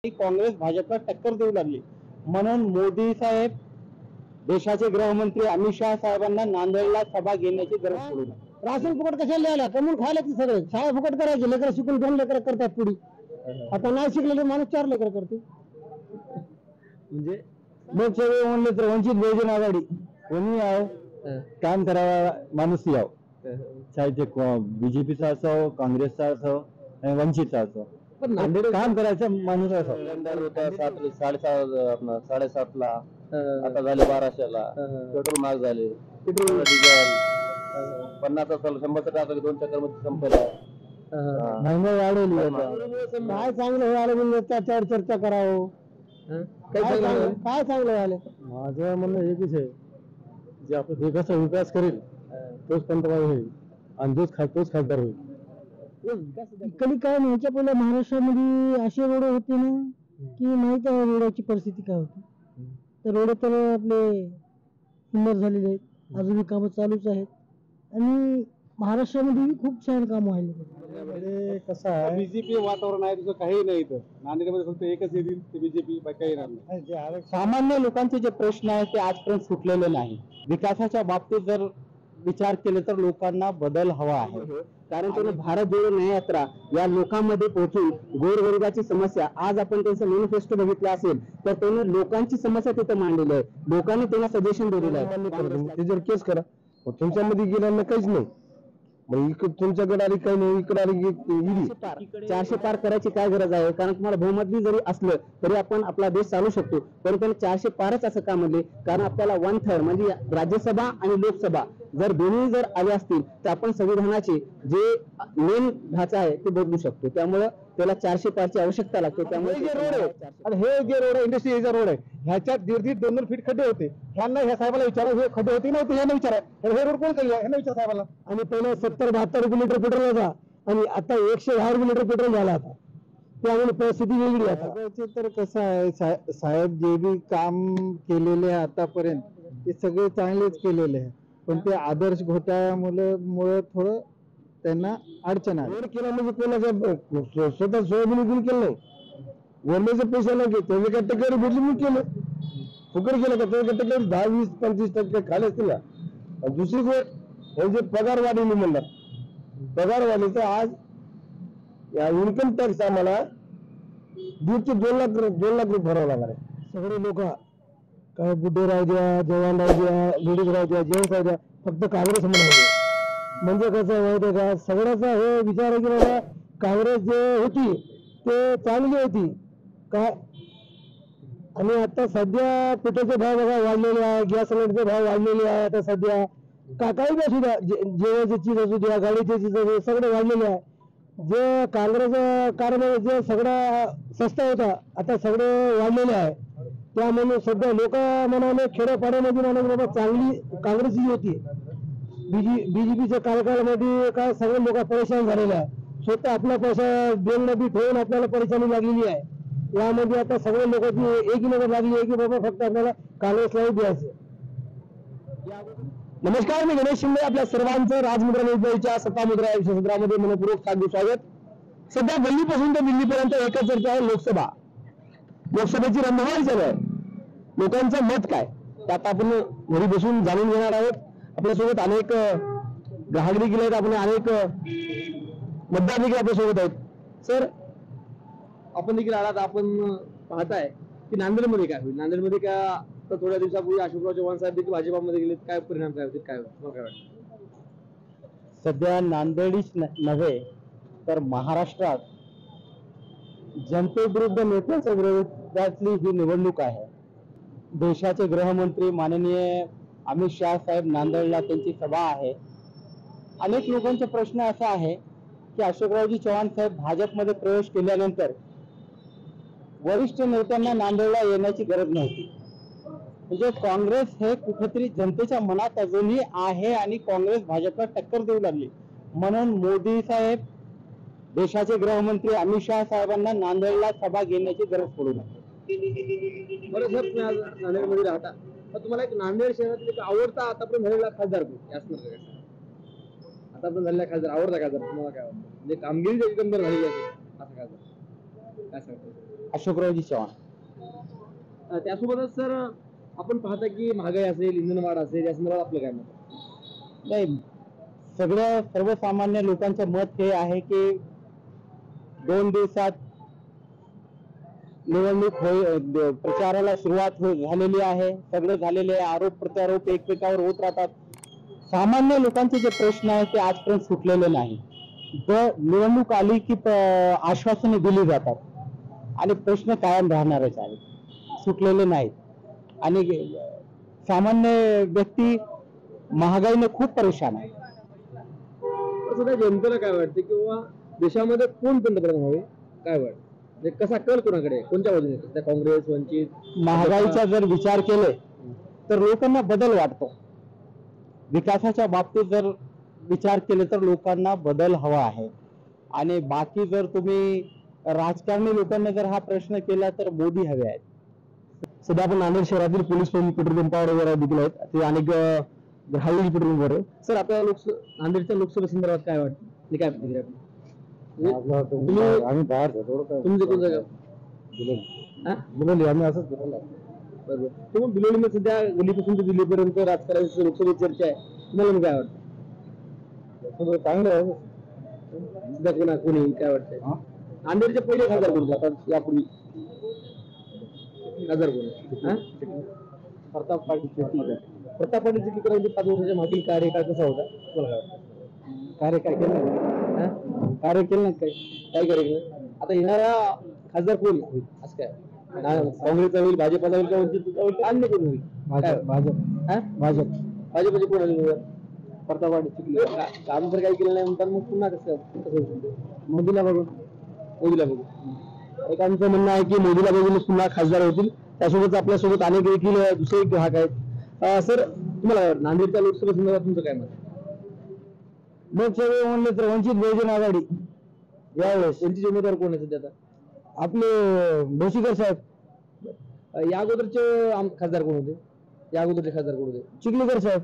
काँग्रेस भाजपला टक्कर देऊ लागली म्हणून मोदी साहेब देशाचे गृहमंत्री अमित शाह साहेबांना नांदेडला सभा घेण्याची गरज पडू लागली। राशन फुकट कशाला द्यायला कमून खायला की सगळे शाळा फुकट करायचे लेकर शिकून 2 लेकर करतात पुढे आता नाही शिकलेले माणूस 4 लेकर करते म्हणजे लोकसभे म्हणले तर वंचित बहुजन आघाडी कोणी आहे काम करावा माणूस याव चाहे ते बीजेपीचा असो काँग्रेसचा असो वंचितचा असो पण नांदेड काम करायचं माणूस असो होता 7:30 ला आता झाले 1200ला पेट्रोल महाग झाले पेट्रोल डिझेल 50 असेल 100 टाका 2 चक्कर मध्ये संपला महंगाई वाढवली काय चांगलं आलं म्हणजे त्याच्यावर चर्चा करावं काय चांगलं झालं माझं म्हणणं एकच आहे जे आपण देशाचा विकास करेल तोच पंतप्रधान होईल आणि तोच खासदार होईल। कधी काय नाही ह्याच्या पहिल्या महाराष्ट्रामध्ये असे रोड होते ना की माहित आहे रोडाची परिस्थिती काय होती तर रोड तर आपले सुंदर झालेले आहेत अजूनही कामं चालूच आहेत आणि महाराष्ट्रामध्ये खूप छान काम व्हायले। कसं आहे बीजेपी वातावरण आहे तुझं काही नाही तर नांदेडमध्ये फक्त एकच येईल ते बीजेपी काही नाही। सामान्य लोकांचे जे प्रश्न आहेत ते आजपर्यंत सुटलेले नाही। विकासाच्या बाबतीत जर विचार केले तर लोकांना बदल हवा आहे कारण त्यांनी भारत जोडो न्याय यात्रा या लोकांमध्ये पोहोचून गोरगरिबाची समस्या आज आपण त्यांचं मॅनिफेस्टो बघितलं असेल तर त्यांनी लोकांची समस्या तिथे मांडलेली आहे लोकांनी त्यांना सजेशन दिलेलं आहे ते जर केस करा तुमच्यामध्ये गेल्यानं काहीच नाही मग तुमच्याकडे आली काही नाही इकडे आली 400 पार करायची काय गरज आहे कारण तुम्हाला बहुमत जरी असलं तरी आपण आपला देश चालू शकतो पण 400 पारच असं का म्हणले कारण आपल्याला 1/3 म्हणजे राज्यसभा आणि लोकसभा जर दोन्ही जर आले असतील तर आपण संविधानाचे जे मेन ढाचा आहे ते बदलू शकतो त्यामुळे त्याला 400 पारची आवश्यकता लागते त्यामुळे हे जे रोड आहे इंडस्ट्रीचा रोड आहे ह्याच्यात 1.5-2 फीट खड्डे होते ह्यांना ह्या साहेबाला विचारा हे खड्डे होते नव्हते ह्यांना विचारा हे रोड कोण केले ह्यांना विचार साहेबाला आणि पहिला 70-72 किलोमीटर पेट्रोल होता आणि आता 110 किलोमीटर पेट्रोल झाला आता त्यामुळे परिस्थिती वेगळी आता तर कसं आहे साहेब जे बी काम केलेले आहे आतापर्यंत ते सगळे चांगलेच केलेले आहे पण ते आदर्श घोटाळ्यामुळे थोडं त्यांना अडचण आहे केला म्हणजे कोणाचा स्वतः सोयाबीन विक्री केलं नाही वरल्याचे पैसे नाही घेत त्याचे काय टक्के भेटली मी केलं फुकट केलं का त्याच्या टक्के 10-20-25% खाले असतील का दुसरी गोष्ट हे जे पगार वाढवली म्हणतात पगार वाढली तर आज या इन्कम टॅक्स आम्हाला 1.5 ते 2 लाख रुपये भरावं लागणार आहे सगळे लोक काय बुड्ढे राहू द्या जवान राहू द्या लेडीज राहू द्या जेंट्स राहू द्या फक्त काँग्रेस म्हणजे कसं माहिती का सगळ्याचा हे विचार आहे की बाबा काँग्रेस जे होती ते चांगली होती काय आणि आता सध्या पेट्रोलचे भाव बघा वाढलेले आहे गॅस सिलेंडरचे भाव वाढलेले आहे आता सध्या काही बी असू द्या जेवणाची चीज असू द्या गाडीची चीज असू सगळं वाढलेले आहे जे काँग्रेस कारभार जे सगळं स्वस्त होता आता सगळं वाढलेले आहे त्यामुळे सध्या लोक म्हणाले खेड्यापाड्यामध्ये म्हणाले बाबा चांगली काँग्रेसची होती बीजेपीच्या कार्यकाळामध्ये काय सगळे लोक परेशान झालेले आहे स्वतः आपला पैसा बँकमध्ये ठेवून आपल्याला परेशानी लागलेली आहे यामध्ये आता सगळे लोकांची एकीनगर लागली आहे की बाबा फक्त आपल्याला काँग्रेसलाही द्यायचं। नमस्कार मी गणेश शिंदे आपल्या सर्वांचं राजमुद्रा न्यूजच्या सत्तामुद्रा या सत्रामध्ये मनपूर्वक स्वागत। सध्या गल्लीपासून ते दिल्लीपर्यंत एकच चर्चा आहे लोकसभेची रणधुमाळी चालू आहे लोकांचं मत काय त्यात आपण घरी बसून जाणून घेणार आहोत आपल्यासोबत अनेक ग्राहक देखील आहेत आपण अनेक मतदार देखील आपल्यासोबत आहेत। सर आपण देखील आलात आपण पाहताय की नांदेडमध्ये काय होईल नांदेडमध्ये का तर थोड्या दिवसापूर्वी अशोकराव चव्हाण साहेब देखील भाजपामध्ये गेले काय परिणाम काय होतील काय वाटतं सध्या नांदेडीच नव्हे तर महाराष्ट्रात जनतेविरुद्ध नेत्यांच्या विरोधातली ही निवडणूक आहे। देशाचे गृहमंत्री माननीय अमित शाह साहेब नांदेडला त्यांची सभा आहे। अनेक लोकांचा प्रश्न असा आहे की अशोकरावजी चव्हाण साहेब भाजपमध्ये प्रवेश केल्यानंतर वरिष्ठ नेत्यांना नांदेडला येण्याची गरज नव्हती म्हणजे काँग्रेस हे कुठेतरी जनतेच्या मनात अजूनही आहे आणि काँग्रेस भाजपला टक्कर देऊ लागली म्हणून मोदी साहेब देशाचे गृहमंत्री अमित शाह साहेबांना नांदेडला सभा घेण्याची गरज पडू लागली। बरं सर तुम्ही आज नांदेडमध्ये राहता तर तुम्हाला एक नांदेड शहरातील एक आवडता आतापर्यंत झालेला खासदार कोण असणार आतापर्यंत झालेला खासदार आवडता खासदार तुम्हाला काय वाटतं म्हणजे कामगिरी एकदम झालेली असेल असं खासदार काय सांगतो अशोकरावजी चव्हाण. त्यासोबतच सर आपण पाहता की महागाई असेल, इंधन वाढ असेल, या संदर्भात आपलं काय मत? नाही, सर्वसामान्य लोकांचं मत हे आहे की 2 दिवसात निवडणूक प्रचाराला सुरुवात झालेली आहे. सगळे झालेले आरोप प्रत्यारोप एकमेकावर होत राहतात. सामान्य लोकांचे जे प्रश्न आहेत ते आजपर्यंत सुटलेले नाही. निवडणूक आली की आश्वासने दिली जातात आणि प्रश्न कायम राहणारच आहेत, सुटलेले नाहीत. आणि सामान्य व्यक्ती महागाईने खूप परेशान आहे. सुद्धा जनतेला काय वाटते किंवा देशामध्ये कोण पंतप्रधान व्हावे काय वाटतं? म्हणजे कसा कल कोणाकडे, कोणत्या बाजूने, त्या काँग्रेस, वंचित? महागाईचा जर विचार केले तर लोकांना बदल वाटतो. विकासाच्या बाबतीत जर विचार केले तर लोकांना बदल हवा आहे. आणि बाकी जर तुम्ही राजकारणी लोकांना जर हा प्रश्न केला तर मोदी हवे आहेत. सध्या आपण नांदेड शहरातील पोलीस पेट्रोल पंपावर वगैरे देखील आहेत, ते अनेक ग्राहक पेट्रोल पंपावर आहे. सर आपल्या नांदेडच्या लोकसभा संदर्भात काय वाटतं? काय प्रतिक्रिया आपली? आम्ही बाहेर तुमचं कोणतं गाव? बिलोली. आम्ही असंच बरोबर. तुम्ही बिलोलीमध्ये सध्या गल्लीपासून ते दिल्लीपर्यंत राजकारणाची लोकसभेत चर्चा आहे, तुम्हाला काय वाटतं? चांगलं आहे. सध्या कोणी काय वाटतंय? नांदेडचे पहिले खासदार कोण जातात यापूर्वी? खासदार कोण? प्रताप पाटील चिखलीकर. प्रताप पाटील चिखलीकरांचे 5 वर्षाच्या मागील कार्यकाळ कसा होता तुम्हाला काय वाटतं? कार्य काय केलं नाही? कार्य केलं नाही काय कार्यक्रम? आता येणारा खासदार कोण होईल असं काय? काँग्रेसचा होईल, भाजपचा होईल, का वंचितचा होईल, का अन्य कोण होईल? भाजपचे कोण होईल? प्रताप पाटील चिखलीकर. काम जर काही केलं नाही म्हणतात मग पुन्हा कसं होईल? मोदीला बघून. एक आमचं म्हणणं आहे की मोदीला बघून पुन्हा खासदार होतील. त्यासोबत आपल्यासोबत अनेक देखील दुसरे ग्राहक आहेत. सर तुम्हाला नांदेडच्या लोकसभा संदर्भात तुमचं काय मत? लोकसभा म्हणले तर वंचित बहुजन आघाडी यावेळेस. त्यांचे उमेदवार कोण आहे सध्या? आता आपले भोसीकर साहेब. या अगोदरचे खासदार कोण होते? या अगोदरचे खासदार कोण होते? चिखलीकर साहेब.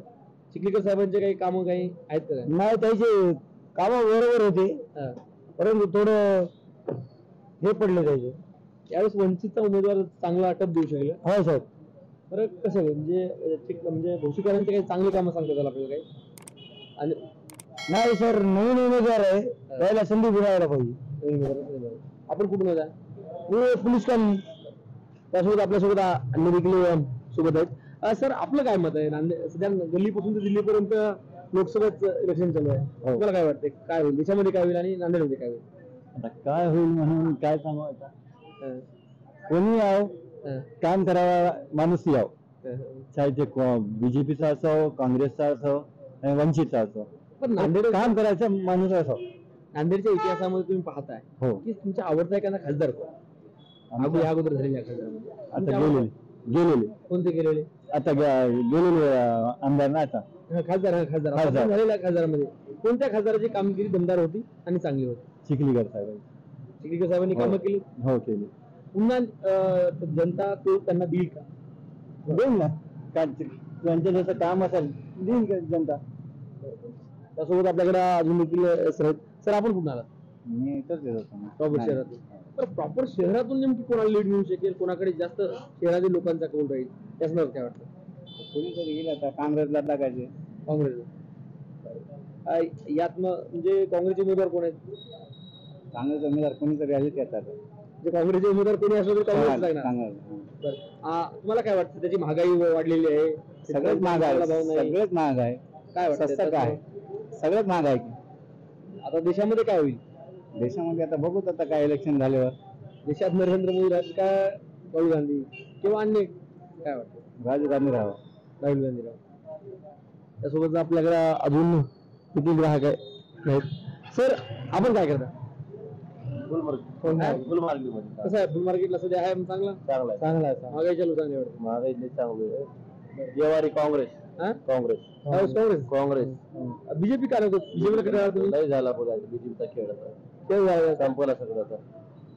चिखलीकर साहेबांचे काही कामं काही आहेत का? नाही, त्याचे काम बरोबर होते, परंतु थोडं हे पडले त्याचे. यावेळेस वंचितचा उमेदवार चांगला अटप देऊ शकले. हो साहेब. बरं कसं म्हणजे भोसीकरांचे काही चांगली कामं सांगतात आपल्याला काही? आणि नाही सर, नवीन उमेदवार आहे, त्याला संधी मिळायला पाहिजे. आपण कुठून होता? Police colony. त्यासोबत आपल्यासोबत अन्य देखील सोबत आहेत. सर आपलं काय मत आहे? नांदेड सध्या गल्लीपासून ते दिल्लीपर्यंत लोकसभेत इलेक्शन चालू आहे, तुम्हाला काय वाटतंय काय होईल? देशामध्ये काय होईल आणि नांदेडमध्ये काय होईल? आता काय होईल म्हणून काय सांगू आता. कोणी याव, काम करावा माणूस याव, चाहे ते बीजेपीचा असो, काँग्रेसचा असो, वंचितचा असो, पण नांदेड काम करायचं माणूस असो. नांदेडच्या इतिहासामध्ये तुम्ही पाहताय हो, की तुमच्या आवडता एखादा खासदार कोण? या अगोदर झालेल्या खासदारामध्ये आता गेलेले कोणते गेलेले? आता गेलेले आमदार ना आता खासदार झालेल्या खासदारामध्ये कोणत्या खासदाराची कामगिरी दमदार होती आणि चांगली होती? चिखलीकर साहेब. चिखलीकर साहेबांनी कामं केली. हो केली. पुन्हा जनता तो त्यांना देईल का? देईल ना, काय त्यांचं जसं काम असेल देईल का जनता. त्यासोबत आपल्याकडे अजून देखील सर आपण कुठून आलात? मी इथंच येत होतो. प्रॉपर शहरातून. तर प्रॉपर शहरातून नेमकी कोणाला लीड मिळू शकेल, कोणाकडे जास्त शहरातील लोकांचा कौल राहील, त्या संदर्भात काय वाटतं? कोणीतरी येईल आता, काँग्रेसला टाकायचे. काँग्रेस यात म्हणजे काँग्रेसचे उमेदवार कोण आहेत? काँग्रेस उमेदवार कोणीतरी आले येतात. जे काँग्रेसचे उमेदवार कोणी असलं तरी काँग्रेस लागणार. काँग्रेस. तुम्हाला काय वाटतं? त्याची महागाई वाढलेली आहे, सगळंच महाग आहे, सगळंच महाग आहे. काय वाटतं काय सगळंच महाग आहे. आता देशामध्ये काय होईल? देशामध्ये आता बघूत, आता काय इलेक्शन झाल्यावर. देशात नरेंद्र मोदी राहतील का राहुल गांधी किंवा अन्य काय वाटतं? राहुल गांधी राहावं. राहुल गांधी राव. त्यासोबत आपल्याकडे अजून किती ग्राहक आहेत? सर आपण काय करता? कसं आहे फुल मार्केटला सध्या आहे चांगला? चांगला आहे. महागाई चालू चांगली वाटते. महागाई चांगली आहे. जेवारी काँग्रेस. काँग्रेस बीजेपी काय होतं? बीजेपीला लय झाला बघा बीजेपीचा खेळ संपवला सगळं आता.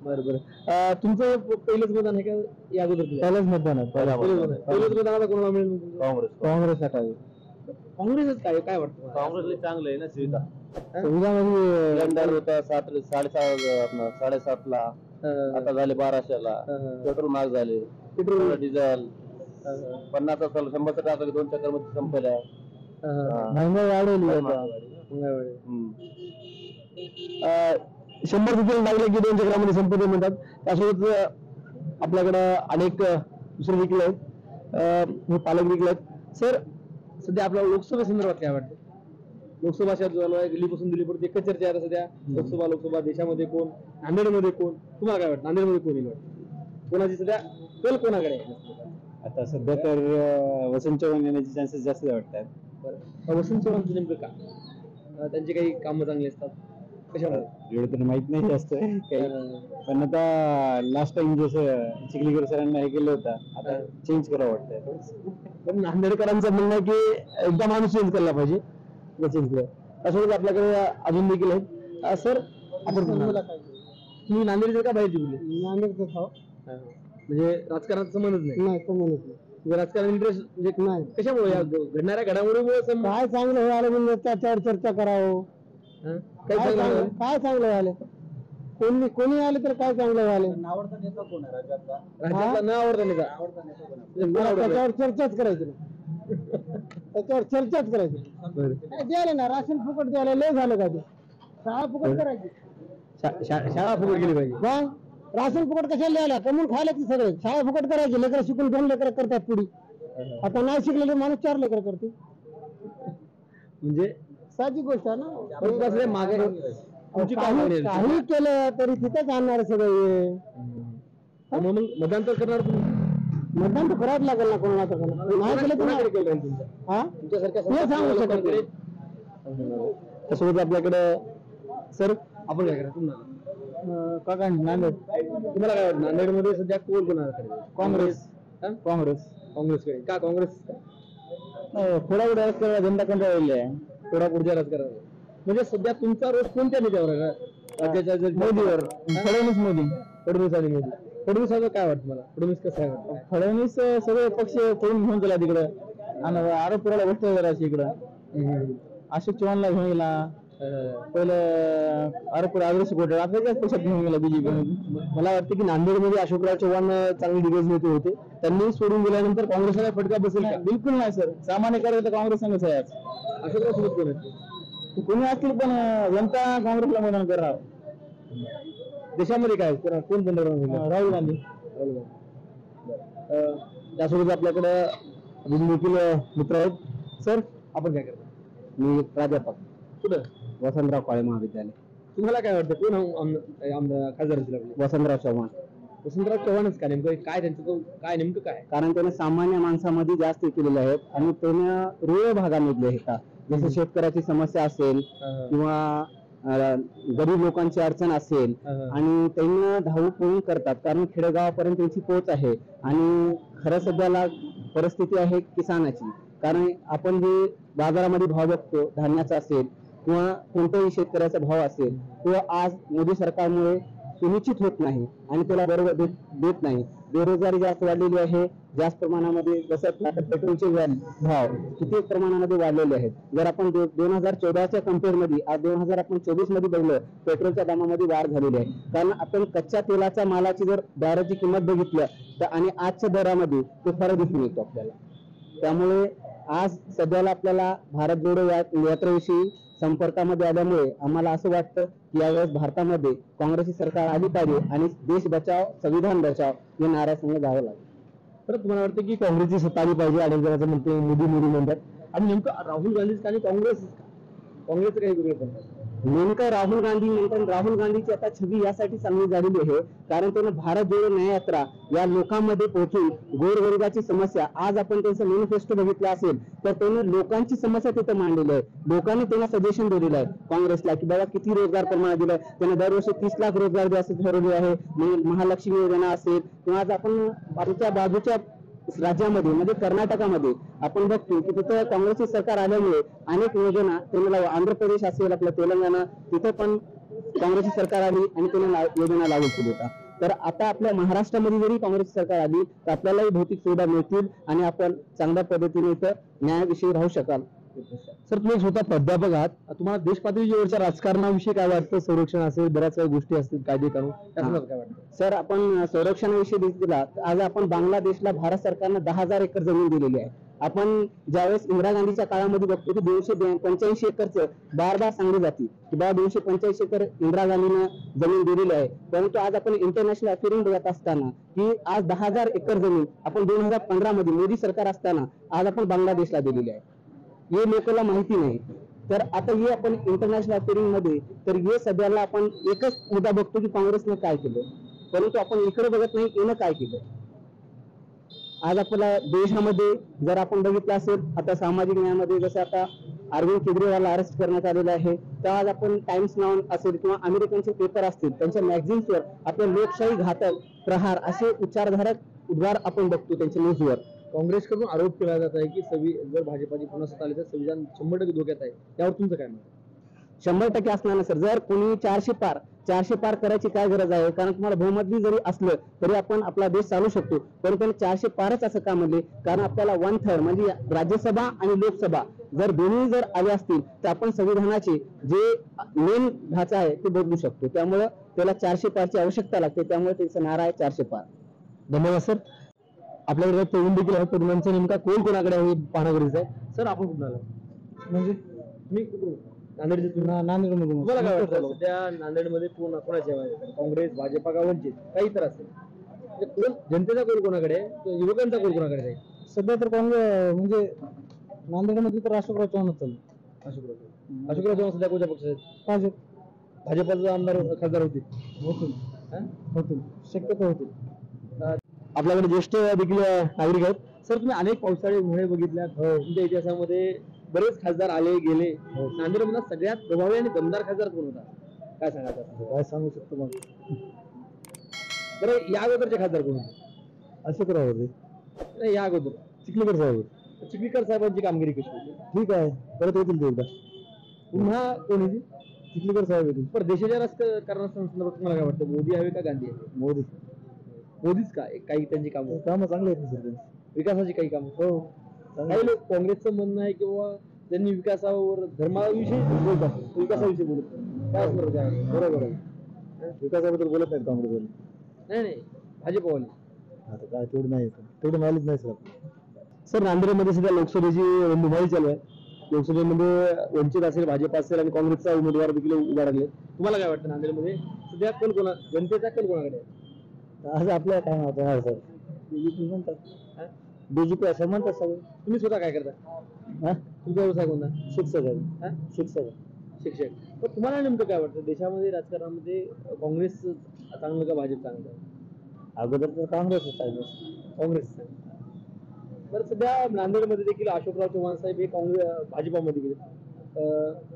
बरं तुमचं पहिलंच मतदान आहे का या अगोदर? पहिलंच मतदान आहे. पहिलंच मतदानाला कोणाला मिळेल? काँग्रेस सकाळी काँग्रेसच काय काय वाटतं काँग्रेसला चांगलं आहे ना सुविधा सुविधा म्हणजे सिलेंडर होता 7:30 ला आता झाले 1200ला पेट्रोल महाग झाले पेट्रोल डिझेल 50 साल 100 टाका 2 चक्कर मध्ये संपल्या महागाई वाढवली आता. 100 रुपये लागले की 2 चक्रामध्ये संपत्ती म्हणतात. त्यासोबत आपल्याकडं अनेक दुसरे देखील आहेत हे पालक देखील आहेत. सर सध्या आपल्याला लोकसभे संदर्भात काय वाटतं? लोकसभा चालू आहे दिल्लीपासून दिल्लीपर्यंत एकच चर्चा आहे सध्या. लोकसभा देशामध्ये कोण, नांदेडमध्ये कोण, तुम्हाला काय वाटतं नांदेडमध्ये कोण येईल वाटतं? कोणाची सध्या कल कोणाकडे आहे? आता सध्या तर वसंत चव्हाण येण्याचे चान्सेस जास्त वाटतात. वसंत चव्हाणचं नेमकं का? त्यांची काही कामं चांगली असतात कशामुळे? एवढं तर माहित नाही जास्त काही, पण आता लास्ट टाइम जसं चिखलीकर सरांना हे केलं होतं आता चेंज करावं वाटतंय. पण नांदेडकरांचं म्हणणं आहे की एकदा माणूस चेंज केला पाहिजे. चेंज केलं त्यासोबत आपल्याकडे अजून देखील आहेत. सर आपण तुम्ही नांदेडचे का बाहेरची बोलले? नांदेडचं म्हणजे राजकारणाचा संबंधच नाही. नाही संबंधच नाही. राजकारण इंटरेस्ट म्हणजे नाही कशामुळे या घडणाऱ्या घडामोडीमुळे काय चांगलं व्हायला म्हणजे त्याच्यावर चर्चा करावं. काय काय चांगलं व्हायला कोणी आले तर काय चांगलं व्हायला. आवडता नेता कोण आहे राज्यातला? राज्यातला न आवडता नेता त्याच्यावर चर्चाच करायची ना. त्याच्यावर चर्चाच करायची. द्यायला ना राशन फुकट द्यायला लय झालं का ते. शाळा फुकट करायची. शाळा फुकट गेली पाहिजे. राशन फुकट कशाला द्यायला कमून खायला की सगळे. शाळा फुकट करायची. लेकर शिकून 2 लेकर करतात पुढे. आता नाही शिकलेले माणूस 4 लेकर करते. म्हणजे साधी गोष्ट आहे ना. मागे काही केलं तरी तिथेच आणणार सगळे. मग मतदान तर करणार तुम्ही? मतदान तर करावंच लागेल ना कोणाला तर. नाही केलं तर सांगू शकत. त्यासोबत आपल्याकडे सर आपण काय करा तुम्हाला काका नांदेड. तुम्हाला काय वाटतं नांदेडमध्ये सध्या कोण कोणाला काँग्रेस. काँग्रेसकडे का? काँग्रेस थोडा जनता कंटाळलेली आहे. थोडा पुढच्या राजकारण म्हणजे सध्या तुमचा रोज कोणत्या नेत्यावर आहे? राज्याच्या मोदीवर. फडणवीस आणि मोदी. फडणवीसाचं काय वाटतं मला? फडणवीस कसं आहे वाटतं? फडणवीस सगळे पक्ष करून घेऊन गेला तिकडं आणि आरोपुराला गोष्ट करायची इकडं. अशोक चव्हाणला घेऊन गेला पहिलं. आरोपूर आदर्श घोटाळा आता त्याच पक्षात घेऊन गेला बीजेपी. मला वाटतं की नांदेडमध्ये अशोकराव चव्हाण चांगले दिग्गज नेते होते. त्यांनी सोडून गेल्यानंतर काँग्रेसला फटका बसेल का? बिलकुल नाही सर. सामान्य कार्य काँग्रेस संघच आहे आज. अशोकराव सोबत कोण आहेत? कोणी असतील पण जनता काँग्रेसला मतदान करणार. देशामध्ये काय कोण पंतप्रधान होईल? राहुल गांधी. त्यासोबत आपल्याकडे अजून देखील मित्र आहेत. सर आपण काय करता? मी प्राध्यापक कुठं? वसंतराव काळे महाविद्यालय. तुम्हाला काय वाटतं कोण खासदार होतील आपले? वसंतराव चव्हाण. वसंतराव चव्हाणच का? नेमकं काय त्यांचं काय नेमकं काय? कारण त्याने सामान्य माणसामध्ये जास्त केलेले आहेत आणि त्याने रुळ भागामधले आहेत. जसं शेतकऱ्याची समस्या असेल किंवा गरीब लोकांची अडचण असेल आणि त्यांना धावूक पळून करतात. कारण खेडेगावापर्यंत त्यांची पोहोच आहे. आणि खरं सध्याला परिस्थिती आहे किसानाची. कारण आपण जे बाजारामध्ये भाव बघतो धान्याचा असेल किंवा कोणत्याही शेतकऱ्याचा भाव असेल तो आज मोदी सरकारमुळे सुनिश्चित होत नाही आणि त्याला बरोबर देत नाही. बेरोजगारी जास्त वाढलेली आहे. जास्त प्रमाणामध्ये जसं पेट्रोलचे भाव किती प्रमाणामध्ये वाढलेले आहेत. जर आपण 2014च्या कम्पेअर मध्ये आज 2024 मध्ये बघलं पेट्रोलच्या दामामध्ये वाढ झालेली आहे. कारण आपण कच्च्या तेलाच्या मालाची जर दराची किंमत बघितली तर आणि आजच्या दरामध्ये ते फरक दिसून येतो आपल्याला. त्यामुळे आज सध्याला आपल्याला भारत जोडो यात्रेविषयी संपर्कामध्ये आल्यामुळे आम्हाला असं वाटतं की यावेळेस भारतामध्ये काँग्रेसची सरकार आली पाहिजे आणि देश बचाव संविधान बचाव या नाऱ्यासंग जावं लागेल. तर तुम्हाला वाटतं की काँग्रेसची सत्ता आली पाहिजे? अनेक जणांचं म्हणते मोदी म्हणतात. आणि नेमकं राहुल गांधी आणि काँग्रेसचं काही वेगळं पण नेमकं राहुल गांधी म्हणतात. राहुल गांधीची आता छबी यासाठी चांगली झालेली आहे कारण त्यानं भारत जोडो न्याय यात्रा या लोकांमध्ये पोहोचून गोरगरिबाची समस्या आज आपण त्यांचं मॅनिफेस्टो बघितलं असेल तर त्यांनी लोकांची समस्या तिथं मांडलेली आहे. लोकांनी त्यांना सजेशन दिलेलं आहे काँग्रेसला की बाबा किती रोजगार प्रमाण दिलं. त्यांना दरवर्षी 30 लाख रोजगार द्यायचं ठरवले आहे. महालक्ष्मी योजना असेल किंवा आज आपण आमच्या बाजूच्या राज्यामध्ये म्हणजे कर्नाटकामध्ये आपण बघतो की तिथं काँग्रेसची सरकार आल्यामुळे अनेक योजना त्यांना आंध्र प्रदेश असेल आपलं तेलंगणा तिथं पण काँग्रेसची सरकार आली आणि त्यांना योजना लागू केली होता. तर आता आपल्या महाराष्ट्रामध्ये जरी काँग्रेसची सरकार आली तर आपल्यालाही भौतिक सुविधा मिळतील आणि आपण चांगल्या पद्धतीने इथं न्यायाविषयी राहू शकाल सर तुम्ही एक स्वतः प्राध्यापक आहात, तुम्हाला देश पातळीवरच्या राजकारणाविषयी काय वाटतं? संरक्षण असेल, बऱ्याच काही गोष्टी असतील, कायदे कानून, त्याबद्दल काय वाटतं? सर, आपण संरक्षणाविषयी दिला, आज आपण बांगलादेशला भारत सरकारनं 10,000 एकर जमीन दिलेली आहे. आपण ज्यावेळेस इंदिरा गांधीच्या काळामध्ये बघतो की 285 एकरचं बार सांगली जाते की बाबा 285 एकर इंदिरा गांधीनं जमीन दिलेली आहे. परंतु आज आपण इंटरनॅशनल अफेअरिंग बघत असताना की आज 10,000 एकर जमीन आपण 2015 मध्ये मोदी सरकार असताना आज आपण बांगलादेशला दिलेली आहे. हे लोकांना माहिती नाही. तर आता हे आपण इंटरनॅशनल अफेअरिंग मध्ये तर हे सध्याला आपण एकच मुद्दा बघतो की काँग्रेसनं काय केलं, परंतु आपण इकडे बघत नाही येणं काय केलं. आज आपल्या देशामध्ये जर आपण बघितलं असेल, आता सामाजिक न्यायामध्ये जसं आता अरविंद केजरीवालला अरेस्ट करण्यात आलेलं आहे, तर आज आपण टाइम्स नाव असेल किंवा अमेरिकनचे पेपर असतील त्यांच्या मॅगझिन्सवर आपल्या लोकशाही घातक प्रहार असे उच्चारधारक उद्गार आपण बघतो त्यांच्या न्यूजवर. काँग्रेसकडून आरोप केला जात आहे की जर भाजपाची पुन्हा सत्ता आली तर संविधान 100% धोक्यात आहे, त्यावर तुमचं काय मत? 100% असणार ना सर. जर कोणी 400 पार करायची काय गरज आहे? कारण तुम्हाला बहुमत जरी असलं तरी आपण आपला देश चालू शकतो. परंतु 400 पारच असं का म्हणले? कारण आपल्याला 1/3 म्हणजे राज्यसभा आणि लोकसभा जर दोन्ही जर आले असतील तर आपण संविधानाचे जे मेन ढाचा आहे ते बदलू शकतो. त्यामुळे त्याला 400 पारची आवश्यकता लागते. त्यामुळे त्याचा नारा आहे 400 पार. धन्यवाद सर. आपल्याकडे तरुण देखील आहे, तरुणांचा नेमका कोण कोणाकडे आहे पाहणं गरजेचं आहे. सर आपण कुठून आलो? म्हणजे मी नांदेडमधून. तुम्हाला काय वाटतं सध्या नांदेडमध्ये कोणाची हवा आहे? काँग्रेस, भाजपा का वंचित? काही तर असेल. म्हणजे जनतेचा कोल कोणाकडे आहे, युवकांचा कोल कोणाकडे आहे? सध्या तर काँग्रेस म्हणजे नांदेडमध्ये तर अशोकराव चव्हाणच चालू. अशोकराव चव्हाण सध्या कोणत्या पक्षात आहेत? भाजपाचा आमदार खासदार होतील, शक्यतो होतील. आपल्याकडे ज्येष्ठ देखील नागरिक आहेत. सर तुम्ही अनेक पावसाळी उन्हाळे बघितल्या, तुमच्या इतिहासामध्ये बरेच खासदार आले गेले. नांदेडमध्ये सगळ्यात प्रभावी आणि दमदार खासदार कोण होता? काय सांगायचं? काय सांगू शकतो मग. बरं, या अगोदरचे खासदार कोण होते? अशोकराव होते. नाही, या अगोदर चिखलीकर साहेब. चिखलीकर साहेबांची कामगिरी कशी होती? ठीक आहे, परत येतील ते एकदा. पुन्हा कोण येतील? चिखलीकर साहेब येतील. पण देशाच्या राजकारणासंदर्भात तुम्हाला काय वाटतं? मोदी हवे का गांधी हवे? मोदी. मोदीच का? काही त्यांची कामं चांगली आहेत सध्या. विकासाची काही कामं. हो. काही लोक काँग्रेसचं म्हणणं आहे किंवा त्यांनी विकासावर धर्माविषयी बोलतात, विकासाविषयी बोलत नाही. काय असणार काय? बरोबर आहे. विकासाबद्दल बोलत नाहीत काँग्रेसवाले. नाही, भाजपवाले. आता काय तेवढं नाही, तेवढं माहितीच नाही सर. सर नांदेडमध्ये सध्या लोकसभेची निवडणूक चालू आहे. लोकसभेमध्ये वंचित असेल, भाजप असेल आणि काँग्रेसचा उमेदवार देखील उभा राहिले. तुम्हाला काय वाटतं नांदेडमध्ये सध्या जनतेचा कल कोणाकडे आहे? आज आपल्या काय म्हणतात सर, बीजेपी म्हणतात. बीजेपी असं म्हणतात सगळं. तुम्ही स्वतः काय करता? तुमचा व्यवसाय कोणता? शिक्षक आहे. शिक्षक. पण तुम्हाला नेमकं काय वाटतं देशामध्ये राजकारणामध्ये काँग्रेस चांगलं का भाजप चांगलं? अगोदर तर काँग्रेसच आहे. काँग्रेस. बरं, सध्या नांदेडमध्ये देखील अशोकराव चव्हाण साहेब हे भाजपामध्ये गेले,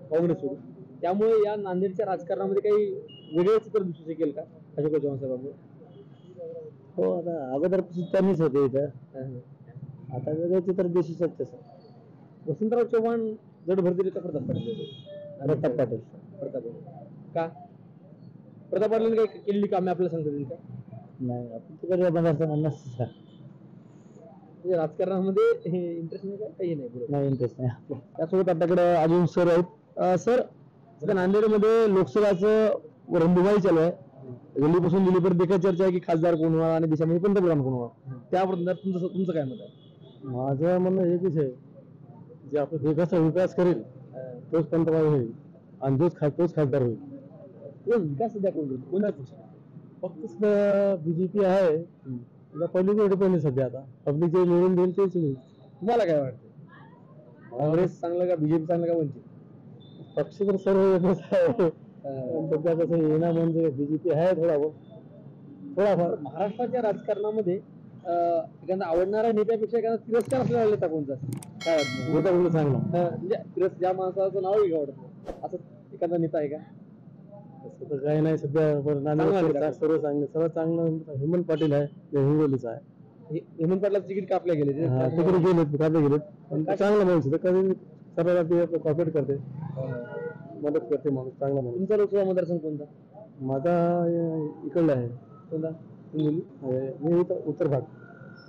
काँग्रेस सोडून. त्यामुळे या नांदेडच्या राजकारणामध्ये काही वेगळे चित्र दिसू शकेल का अशोकराव चव्हाण साहेबांमुळे? हो, आता अगोदर त्यांनीच होते इथं, आता वेगळं चित्र दिसू शकते सर. वसंतराव चव्हाण जड भरतील का प्रताप पाटील? प्रताप पाटील. का? प्रताप पाटील काही केलेली कामे आपल्याला सांगता येईल का? नाही, आपण तिकडे बंद म्हणजे राजकारणामध्ये इंटरेस्ट नाही का? काही नाही, इंटरेस्ट नाही. त्यासोबत आपल्याकडे अजून सर आहेत. सर, सध्या नांदेडमध्ये लोकसभाचं रणधुमाळी चालू आहे. दिल्लीपासून दिल्लीपर्यंत देखील चर्चा आहे की खासदार कोण होणार आणि देशामध्ये पंतप्रधान कोण होणार. त्याबद्दल तुमचं काय मत आहे? माझं म्हणणं एकच आहे, जे आपण विकास करेल तोच पंतप्रधान होईल आणि तोच खासदार होईल. विकास सध्या कोण कोणत्या? फक्त बीजेपी आहे. पहिले सध्या आता पब्लिक जे निवडून देईल तेच होईल. तुम्हाला काय वाटतं? काँग्रेस चांगलं का बीजेपी चांगलं का वंचित? पक्ष तर सर्व सध्या कसं येणं म्हणजे बीजेपी आहे थोडाफार. महाराष्ट्राच्या राजकारणामध्ये एखादा आवडणारा नेत्यापेक्षा एखादा तिरस्कार असलेला नेता कोणता? काय वाटतं? चांगला म्हणजे ज्या माणसाचं नाव घेवडत असं एखादा नेता आहे का? तसं तर काही नाही सध्या. सर्व चांगलं हेमंत पाटील आहे, हिंगोलीचा आहे. हेमंत पाटलाचं तिकीट कापल्या गेले तिकडे गेलेत पण चांगला माणूस कधी सर्वांना कॉपरेट करते, मदत करते माणूस, चांगला माणूस. तुमचा लोकसभा मतदारसंघ कोणता? माझा इकडला आहे. कोणता? मी इथं उत्तर भाग.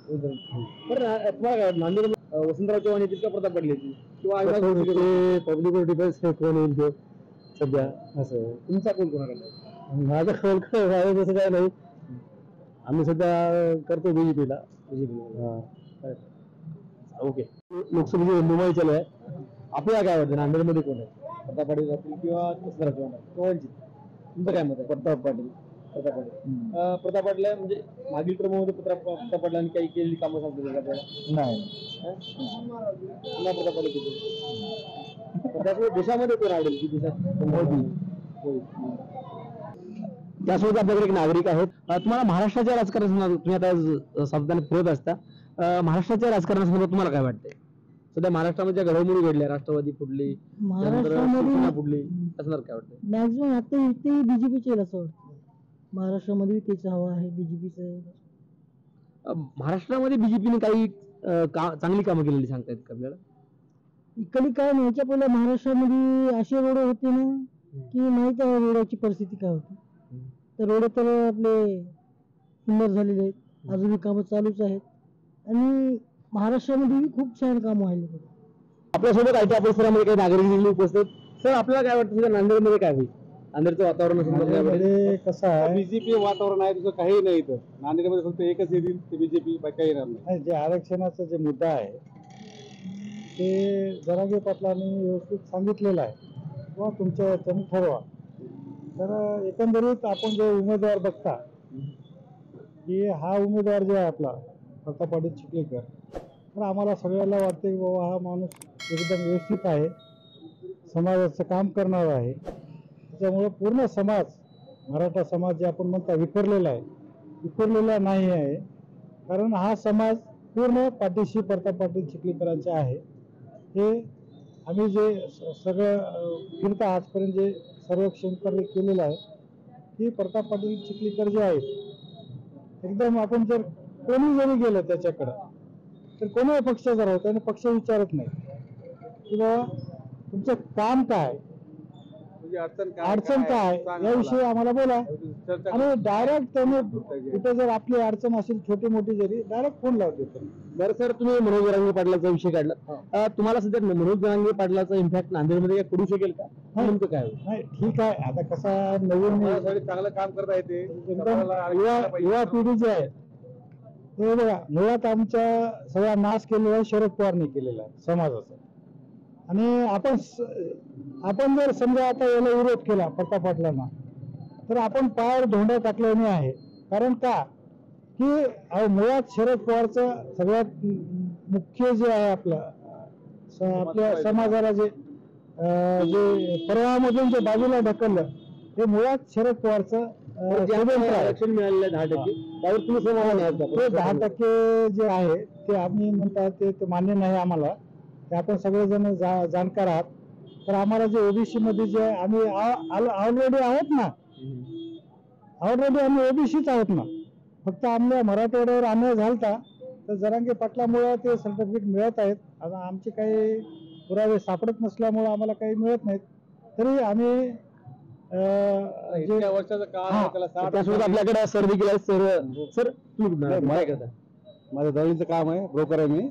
बरं, तुम्हाला काय वाटतं नांदेड वसंतराव चव्हाण येतील का प्रताप पाटील येतील किंवा अविनाश भोसले येतील? पब्लिक डिफेन्स कोण येईल तो सध्या असं तुमचा कोण कोणाकडे? माझं कौल काय तसं काय नाही. आम्ही सध्या करतो बीजेपीला. ओके. लोकसभेची निवडणूक चालू आहे. आपल्याला काय वाटतं नांदेडमध्ये कोण आहे? प्रताप पाटील असतील किंवा वसंतराव चव्हाण कोणची? तुमचं काय मत आहे? प्रताप पाटील. प्रताप पाटील. प्रताप पाटील म्हणजे मागील क्रमामध्ये प्रताप पाटलांनी काही केलेली कामं सांगतो आपल्याला? नाही पुन्हा प्रताप पाटील किती? त्यामुळे देशामध्ये कोण आवडेल की देशात? मोदी. त्यासोबत आपल्याकडे एक नागरिक आहेत. तुम्हाला महाराष्ट्राच्या राजकारणासंदर्भात तुम्ही आता सातत्याने फिरत असता, महाराष्ट्राच्या राजकारणासंदर्भात तुम्हाला काय वाटतंय? सध्या महाराष्ट्रामध्ये ज्या घडामोडी घडल्या, राष्ट्रवादी फुटली, शिवसेना फुटली, असणार काय वाटतं? मॅक्झिमम आता इथे बीजेपीचे असं वाटतं. महाराष्ट्रामध्ये तेच हवा आहे बीजेपीचं. महाराष्ट्रामध्ये बीजेपीने काही चांगली कामं केलेली सांगतायत का आपल्याला? इकडे काय नाही, याच्या पहिल्या महाराष्ट्रामध्ये असे रोड होते ना की माहित आहे रोडाची परिस्थिती काय होती. तर रोड तर आपले सुंदर झालेले आहेत, अजूनही कामं चालूच आहेत आणि महाराष्ट्रामध्ये खूप छान कामं व्हायला. आपल्यासोबत आयटी परिसरामध्ये काही नागरिक देखील उपस्थित. सर, आपल्याला काय वाटतं सध्या नांदेडमध्ये काय होईल? नांदेडचं वातावरण नांदेडमध्ये कसं आहे, बीजेपी वातावरण आहे, तुझं काही नाही इथं. नांदेडमध्ये फक्त एकच येतील ते बीजेपी, बाकी काही येणार नाही. जे आरक्षणाचा जे मुद्दा आहे ते जरांगे पाटलांनी व्यवस्थित सांगितलेलं आहे किंवा तुमच्या याच्याने ठरवा. तर एकंदरीत आपण जे उमेदवार बघता की हा उमेदवार जो आहे आपला प्रताप पाटील चिखलीकर, तर आम्हाला सगळ्याला वाटते की बाबा हा माणूस एकदम व्यवस्थित आहे, समाजाचं काम करणार आहे. त्याच्यामुळे पूर्ण समाज, मराठा समाज जे आपण म्हणता विखरलेला आहे, विखरलेला नाही आहे. कारण हा समाज पूर्ण पाठीशी प्रताप पाटील चिखलीकरांचे आहे. हे आम्ही जे सगळं फिरता आजपर्यंत जे सर्वेक्षण केलेलं आहे की प्रताप पाटील चिखलीकर जे आहेत एकदम, आपण जर कोणी जरी गेलं त्याच्याकडं तर कोणी पक्षाचा राहतो आणि पक्ष विचारत नाही की बाबा तुमचं काम काय, अडचण काय याविषयी आम्हाला बोला. आणि डायरेक्ट त्यांनी कुठे जर आपली अडचण असेल छोटी मोठी जरी डायरेक्ट फोन लावते. बरं सर, तुम्ही मनोज जरांगे पाटलाचा विषय काढला. तुम्हाला सध्या मनोज जरांगे पाटलाचा इम्पॅक्ट नांदेडमध्ये काय पडू शकेल का? नेमकं काय होईल? नाही, ठीक आहे. आता कसं नवीन चांगलं काम करता येते. एकदम युवा पिढी जी आहे ते बघा, मुळात आमच्या सगळा नाश केलेला आहे शरद पवारने केलेला आहे समाजाचा. आणि आपण जर समजा आता याला विरोध केला प्रताप पाटलांना, तर आपण पायावर धोंडा टाकल्याने आहे. कारण का की मुळात शरद पवारचं सगळ्यात मुख्य जे आहे आपल्या समाजाला जे प्रवाहामधून जे बाजूला ढकललं, हे मुळात शरद पवारचं आरक्षण मिळालेलं 10%, त्यावर तुम्ही समाधान आहात का? ते 10% जे आहे ते आम्ही म्हणतात ते मान्य नाही आम्हाला. ते आपण सगळेजण जाणकार आहात. तर आम्हाला जे ओबीसी मध्ये जे आम्ही ऑलरेडी आहोत ना, ऑलरेडी आम्ही ओबीसीच आहोत ना. फक्त आमच्या मराठवाड्यावर अन्याय झालता, तर जरांगे पाटलामुळे ते सर्टिफिकेट मिळत आहेत. आता आमचे काही पुरावे सापडत नसल्यामुळे आम्हाला काही मिळत नाहीत. तरी आम्ही वर्षाचा काळ आहे, त्याला 60 त्यासोबत आपल्याकडे सर देखील आहेत. सर तुम्ही काय करता? माझं दळीचं काम आहे, ब्रोकर आहे मी.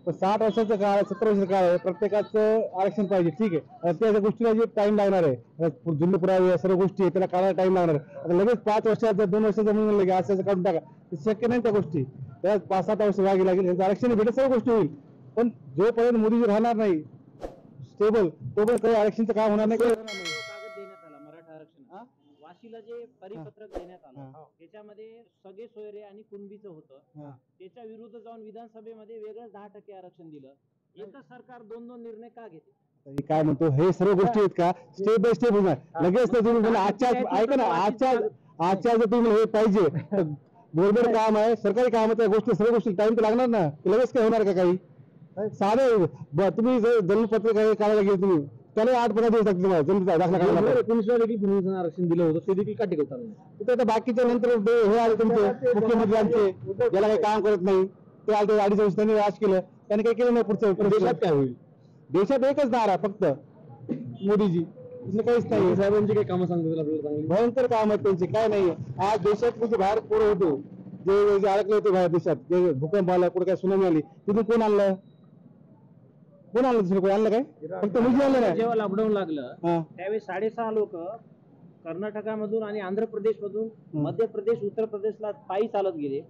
पण 60 वर्षाचा काळ आहे, 70 वर्षाचा काळ आहे. प्रत्येकाचं आरक्षण पाहिजे, ठीक आहे. त्या गोष्टीला जे टाइम लागणार आहे, जुने पुरावे सर्व गोष्टी त्याला काढायला टाइम लागणार आहे. आता लगेच 5 वर्षाचा 2 वर्षाचा म्हणून लगे असं काढून टाका, ते शक्य नाही. त्या गोष्टी त्या 5-7 वर्ष वागी लागेल, आरक्षण भेटत सर्व गोष्टी होईल. पण जोपर्यंत मोदीजी राहणार नाही स्टेबल, तोपर्यंत काही आरक्षणचं काम होणार नाही. कागद देण्यात आला मराठा आरक्षण, वाशीला जे परिपत्रक देण्यात आलं त्याच्यामध्ये सगळे सोयरे आणि कुणबीचं होतं. त्याच्या विरुद्ध जाऊन विधानसभेमध्ये वेगळंच 10% आरक्षण दिलं. एकच सरकार 2-2 निर्णय का घेते? काय म्हणतो, हे सर्व गोष्टी आहेत का स्टेप बाय स्टेप होणार. लगेच तर तुम्ही आजच्या ऐका ना, आजच्या जर तुम्ही हे पाहिजे बरोबर काम आहे, सरकारी काम आहे, गोष्टी सर्व गोष्टी टाइम तर लागणार ना. लगेच काय होणार का? काही साधं तुम्ही जर जन्मपत्र काढायला गेले तुम्ही त्याला 8-15 दिवस लागतील तुम्हाला जन्म दाखला काढायला. देखील आरक्षण दिलं होतं, ते देखील का टिकवतात? तर आता बाकीच्या नंतर हे आले तुमचे मुख्यमंत्री आमचे, ज्याला काही काम करत नाही ते आले 2.5 वर्ष त्यांनी राज केलं, त्यांनी काही केलं नाही. पुढचं देशात काय होईल? देशात एकच दार आहे फक्त, मोदीजी. दुसरं काहीच नाही. साहेबांची काही कामं सांगतो आपल्याला चांगली? भयंकर काम आहेत त्यांचे, काय नाही. आज देशात म्हणजे बाहेर पोरं होतो जे अडकले होते बाहेर देशात, जे भूकंप आला, कुठे काय सुनामी आली, तिथून कोण आणलं? कोण आणलं दुसरं कोण आणलं काय फक्त मुलगी आणलं काय जेव्हा लॉकडाऊन लागलं हा त्यावेळी 6.5 लोक कर्नाटकामधून आणि आंध्र प्रदेशमधून मध्य प्रदेश उत्तर प्रदेशला पायी चालत गेले.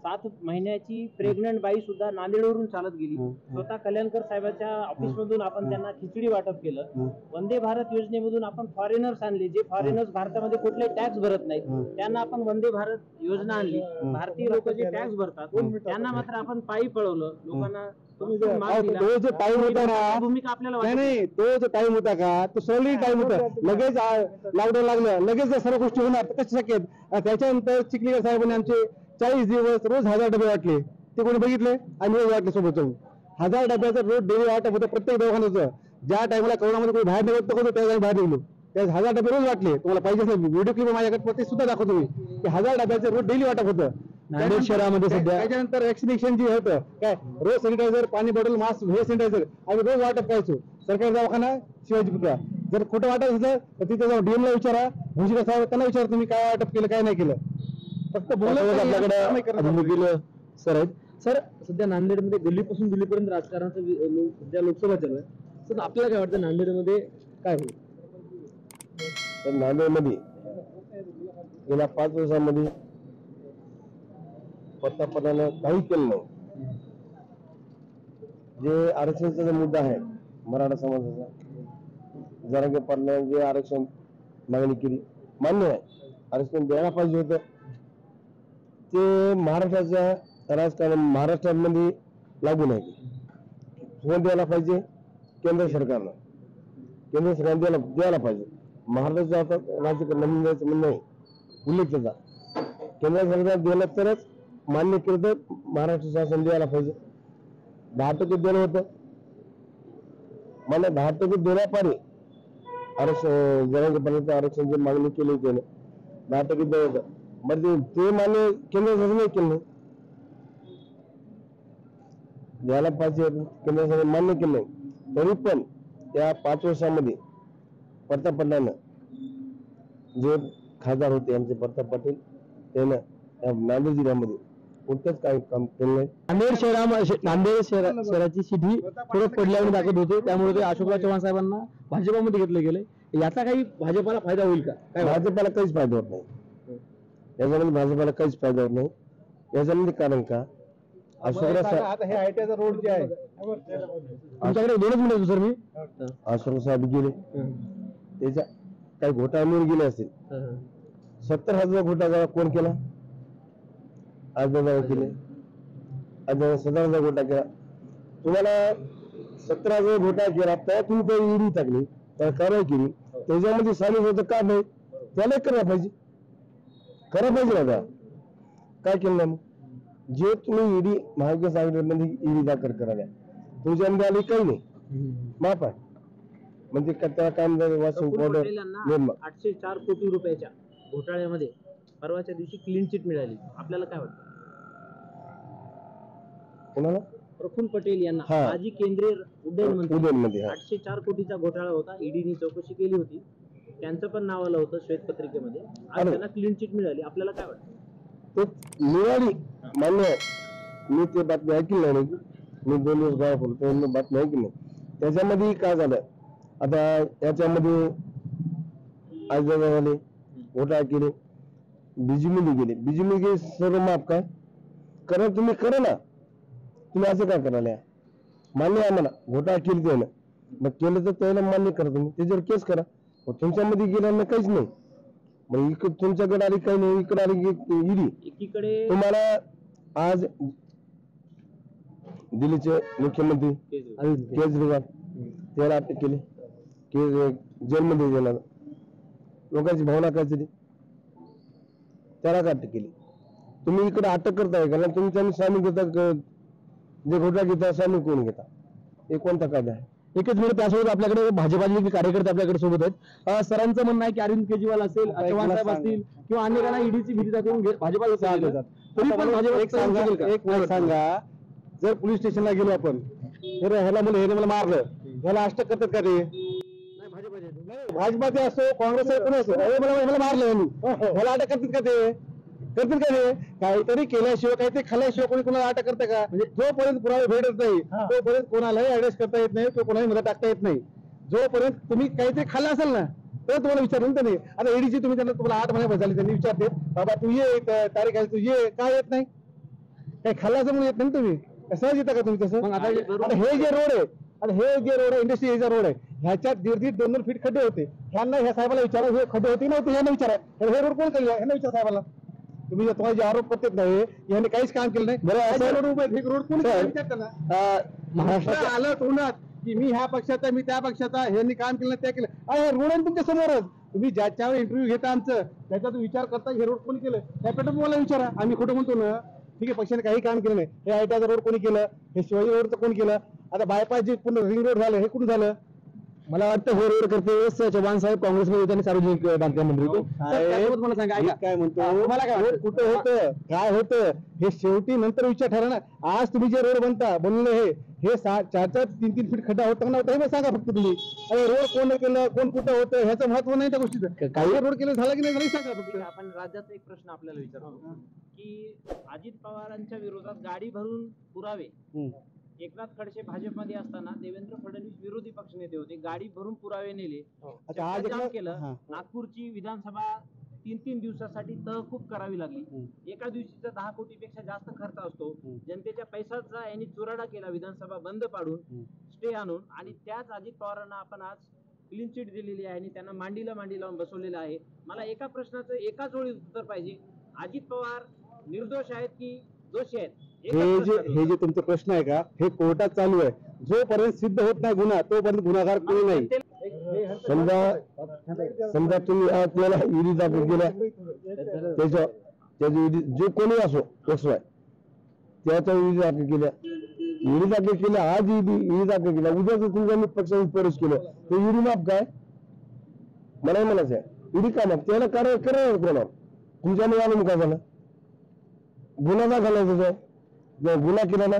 7 महिन्याची प्रेग्नंट बाई सुद्धा नांदेडवरून चालत गेली. स्वतः कल्याणकर साहेबांच्या ऑफिस मधून आपण त्यांना खिचडी वाटप केलं. वंदे भारत योजनेमधून आपण फॉरेनर्स आणले, जे फॉरेनर्स भारतामध्ये कुठले टॅक्स भरत नाहीत त्यांना आपण वंदे भारत योजना आणली. भारतीय लोक जे टॅक्स भरतात त्यांना मात्र आपण पायी पळवलं. लोकांना तो जो टाइम होता ना भूमिका आपल्याला नाही नाही तो जो टाइम होता का तो सॉलिड टाइम होता. लगेच लॉकडाऊन लागलं लगेच जर सर्व गोष्टी होणार तर कसे शक्य आहेत. त्याच्यानंतर चिखलीकर साहेबांनी आमचे 40 दिवस रोज 1000 डबे वाटले. ते कोणी बघितले आणि रोज वाटले सोबत 1000 डब्याचं रोज डेली वाटप होतं प्रत्येक दवाखान्याचं. ज्या टाइमला कोरोनामध्ये कोणी बाहेर निघत होतं त्या बाहेर निघलो त्या 1000 डबे रोज वाटले. तुम्हाला पाहिजे असेल व्हिडिओ क्लिप माझ्याकडे प्रत्येक सुद्धा दाखवतो मी की 1000 डब्याचं रोज डेली वाटप होतं नांदेड शहरामध्ये सध्या. त्याच्यानंतर वॅक्सिनेशन जे होतं काय रोज सॅनिटायझर पाणी बॉटल मास्क हे सॅनिटायझर आम्ही रोज वाटप करायचो. सरकारी दवाखाना शिवाजी पुतळा जर खोटं वाटत असलं तर तिथे जाऊन डीएम ला विचारा भुजबळ साहेब त्यांना विचारा तुम्ही काय वाटप केलं काय नाही केलं. फक्त आपल्याकडे सर आहेत. सर सध्या नांदेडमध्ये गल्लीपासून दिल्लीपर्यंत राजकारणाचं सध्या लोकसभा चालू आहे. सर आपल्याला काय वाटतं नांदेडमध्ये काय होईल. तर नांदेडमध्ये गेल्या 5 वर्षांमध्ये पंतप्रधानानं काही केलं नाही. जे आरक्षणाचा मुद्दा आहे मराठा समाजाचा जरांगे पाटलांनी जे आरक्षण मागणी केली मान्य आहे. आरक्षण द्यायला पाहिजे होतं ते महाराष्ट्राच्या राजकारण महाराष्ट्रामध्ये लागू नाही. कोण द्यायला पाहिजे केंद्र सरकारनं द्यायला पाहिजे. महाराष्ट्राच्या आता राजकारण द्यायचं म्हणणं आहे उल्लेख त्याचा केंद्र सरकार दिलं तरच मान्य केलं तर महाराष्ट्र शासन द्यायला पाहिजे. 10% दिलं होतं मला 10% देण्यापारी आरक्षण जरांगे पाटलांचं आरक्षण जे मागणी केली त्याने 10% दिलं होतं म्हणजे ते मान्य केंद्र सरकारने नाही केलं द्यायला पाहिजे. केंद्र सरकारने मान्य केलं नाही तरी पण त्या 5 वर्षामध्ये प्रताप पाटलांना जे खासदार होते आमचे प्रताप पाटील त्यानं नांदेड जिल्ह्यामध्ये कोणतंच काही काम केलं नाही. नांदेड शहराची शिधी थोडं पडल्यावर दाखवत होते त्यामुळे ते अशोकराव चव्हाण साहेबांना भाजपामध्ये घेतले गेले. याचा काही भाजपाला फायदा होईल का. काय भाजपाला काहीच फायदा होत नाही. याच्यामध्ये भाजपाला काहीच फायदा होत नाही. याच्यामध्ये कारण का आता हे आयटीआयचा रोड जे आहे आमच्याकडे 2च मिनिट सर मी अशोक साहेब गेले त्याच्या काही घोटाळ्यामुळे गेले असतील. 70,000 घोटाळा कोण केला केले 17,000 घोटाळा केला. तुम्हाला 17,000 घोटाळा केला तर तुम्ही काही ईडी टाकली तर कारवाई केली त्याच्यामध्ये सामील होतं का नाही त्याला करायला पाहिजे आता काय केलं नाही. जे तुम्ही ईडी महाविकास आघाडीमध्ये ईडी दाखल करायला तुमच्यामध्ये आले काही नाही माफ आहे म्हणजे त्याला काय वाशिंग पावडर 804 कोटी रुपयाच्या घोटाळ्यामध्ये परवाच्या दिवशी क्लीन चिट मिळाली. आपल्याला काय वाटतं. कोणाला प्रफुल्ल पटेल यांना माजी केंद्रीय उड्डयन मंत्री 804 कोटीचा घोटाळा होता. ईडीने चौकशी केली होती त्यांचं पण नाव आलं होतं श्वेतपत्रिकेमध्ये. आज त्यांना क्लीन चिट मिळाली. आपल्याला काय वाटतं. ते मिळाली मान्य आहे. मी ते बातमी ऐकली नाही मी 2 दिवस गावात होतो बातमी ऐकली नाही. त्याच्यामध्ये काय झालं आता याच्यामध्ये आज झाले घोटाळा केले बीजीमध्ये गेले बीजीमध्ये सर्व माफ काय करा तुम्ही करा ना तुम्ही असं काय करायला मान्य आहे मला घोटाळा केली त्यानं मग केलं तर त्याला मान्य करा तुम्ही त्याच्यावर केस करा. तुमच्यामध्ये गेल्यानं काहीच नाही मग तुमच्याकडे आली काही नाही इकडे आली ईडी. एकीकडे तुम्हाला आज दिल्लीचे मुख्यमंत्री केजरीवाल त्याला अटक केली जेलमध्ये गेला लोकांची भावना काय झाली त्याला का अटक केली. तुम्ही इकडे अटक करताय कारण तुम्ही सामील घेता जे घोटाळा घेता सामील कोण घेता हे कोणता कायदा आहे. एकच मिनिट त्यासोबत आपल्याकडे भाजपाचे कार्यकर्ते आपल्याकडे सोबत आहेत. सरांचं म्हणणं आहे की अरविंद केजरीवाल असेल चव्हाण साहेब असतील किंवा अन्य ईडीची भीती दाखवून भाजपाला तरी पण भाजपा एक सांगा जर पोलीस स्टेशनला गेलो आपण तर ह्याला मला मारलं ह्याला अटक करतात का ते भाजपाचे असो काँग्रेस कोणी असो मला मारलं ह्याला अटक करतात का ते करतील का ते? काहीतरी केल्याशिवाय काहीतरी खाल्ल्याशिवाय कोणी कोणाला अटक करतं का? म्हणजे जोपर्यंत पुरावे भेटत नाही तोपर्यंत कोणालाही अरेस्ट करता येत नाही, तो कोणाही मध्ये टाकता येत नाही. जोपर्यंत तुम्ही काहीतरी खाल्लं असेल ना तर तुम्हाला विचारून नाही. आता ईडीची तुम्ही त्यांना तुम्हाला 8 महिने झाले त्यांनी विचारते बाबा तू ये तारीख आहे तू ये, काय येत नाही? काही खाल्लं असं म्हणून येत नाही तुम्ही, सहज येतं का तुम्ही तसं? आता हे जे रोड आहे, आता हे जे रोड आहे इंडस्ट्री एरिया रोड आहे, ह्याच्यात 1.5-2 फीट खड्डे होते. ह्यांना ह्या साहेबाला विचारा हे खड्डे होते नव्हते, ह्यांना विचारा हे रोड कोण केलं, ह्यांना विचार साहेबाला. तुम्ही तुम्हाला जे आरोप करतात नाही यांनी काहीच काम केलं नाही. बरं असं रोड कोण महाराष्ट्रात आलं तोंडात की मी ह्या पक्षाचा मी त्या पक्षाचा, ह्यांनी काम केलं त्या केलं. अरे रोड आहे तुमच्या समोरच, तुम्ही ज्याच्यावर इंटरव्ह्यू घेता आमचं त्याच्यात विचार करता हे रोड कोणी केलं त्यापेक्षा मला विचारा. आम्ही खोटं म्हणतो ना? ठीक आहे, पक्षाने काही काम केलं नाही. हे आयटीआयचा रोड कोणी केलं, हे शिवाजी रोडचं कोण केलं, आता बायपास जे पूर्ण रिंग रोड झालं हे कुठून झालं? मला वाटतं हे रोड करते वेळेस चव्हाण साहेब काँग्रेसमध्ये होते आणि सार्वजनिक बांधकाम मंत्री होते. मला सांगा मी काय म्हणतो, मला काय रोड कुठं होतं काय होतं हे शेवटी नंतर विचार ठरला ना. आज तुम्ही जे रोड बनवले हे 4-4, 3-3 फीट खड्डा होता नव्हता हे सांगा फक्त तुम्ही. अरे रोड कोण केलं, कोण कुठं होतं ह्याचं महत्व नाही त्या गोष्टीचं. काही रोड केलं झालं की नाही झालं सांगा फक्त. आपण राज्याचा एक प्रश्न आपल्याला विचारतो की अजित पवारांच्या विरोधात गाडी भरून पुरावे, एकनाथ खडसे भाजपमध्ये असताना देवेंद्र फडणवीस विरोधी पक्षनेते होते, गाडी भरून पुरावे नेले, आज जाम केलं. नागपूरची विधानसभा 3-3 दिवसासाठी तहकूब करावी लागली. एका दिवशीचा 10 कोटीपेक्षा जास्त खर्च असतो. जनतेच्या पैशाचा यांनी चुराडा केला, विधानसभा बंद पाडून स्टे आणून, आणि त्याच अजित पवारांना आपण आज क्लीन चिट दिलेली आहे आणि त्यांना मांडीला मांडी लावून बसवलेलं आहे. मला एका प्रश्नाचं एकाच वेळी उत्तर पाहिजे, अजित पवार निर्दोष आहेत की दोषी आहेत? हे जे तुमचे प्रश्न आहे का हे कोर्टात चालू आहे. जोपर्यंत सिद्ध होत नाही गुन्हा तोपर्यंत गुन्हेगार कोणी नाही. समजा तुम्ही आपल्याला ईडी दाखल केल्या त्याच्या जो कोणी असो XY त्याच्या ईडी दाखल केल्या, ईडी दाखल केल्या, आज ईडी दाखल केल्या, उद्याच तुमच्या पक्षाने प्रवेश केलं तर ईडी माफ काय? मला म्हणायचं आहे ईडी का माफ? त्याला कारवाई करणार कोणा? तुमच्या मुलाने काय झालं? गुन्हा दाखल आहे त्याचा, जर गुन्हा केला ना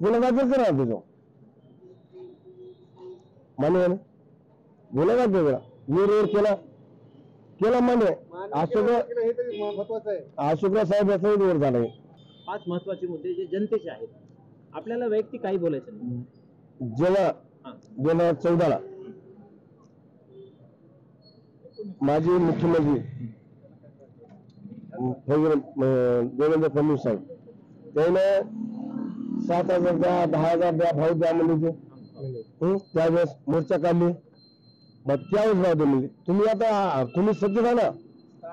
गुन्हा दाखल करा त्याचा मान्य ना, गुन्हा दाखल करा. मी रोड केला मान्य. अशोकराव साहेब याचा रोड झाला. 5 महत्वाचे मुद्दे जे जनतेचे आहेत, आपल्याला वैयक्तिक काही बोलायचं नाही. जेव्हा 2014 माजी मुख्यमंत्री देवेंद्र फडणवीस साहेब त्याने 7,000 द्या, 10,000 द्या, भाव द्या म्हणजे त्यावेळेस मोर्चा काढली. मग त्यावेळेस भाव दे म्हणजे तुम्ही आता तुम्ही सत्तेत ना,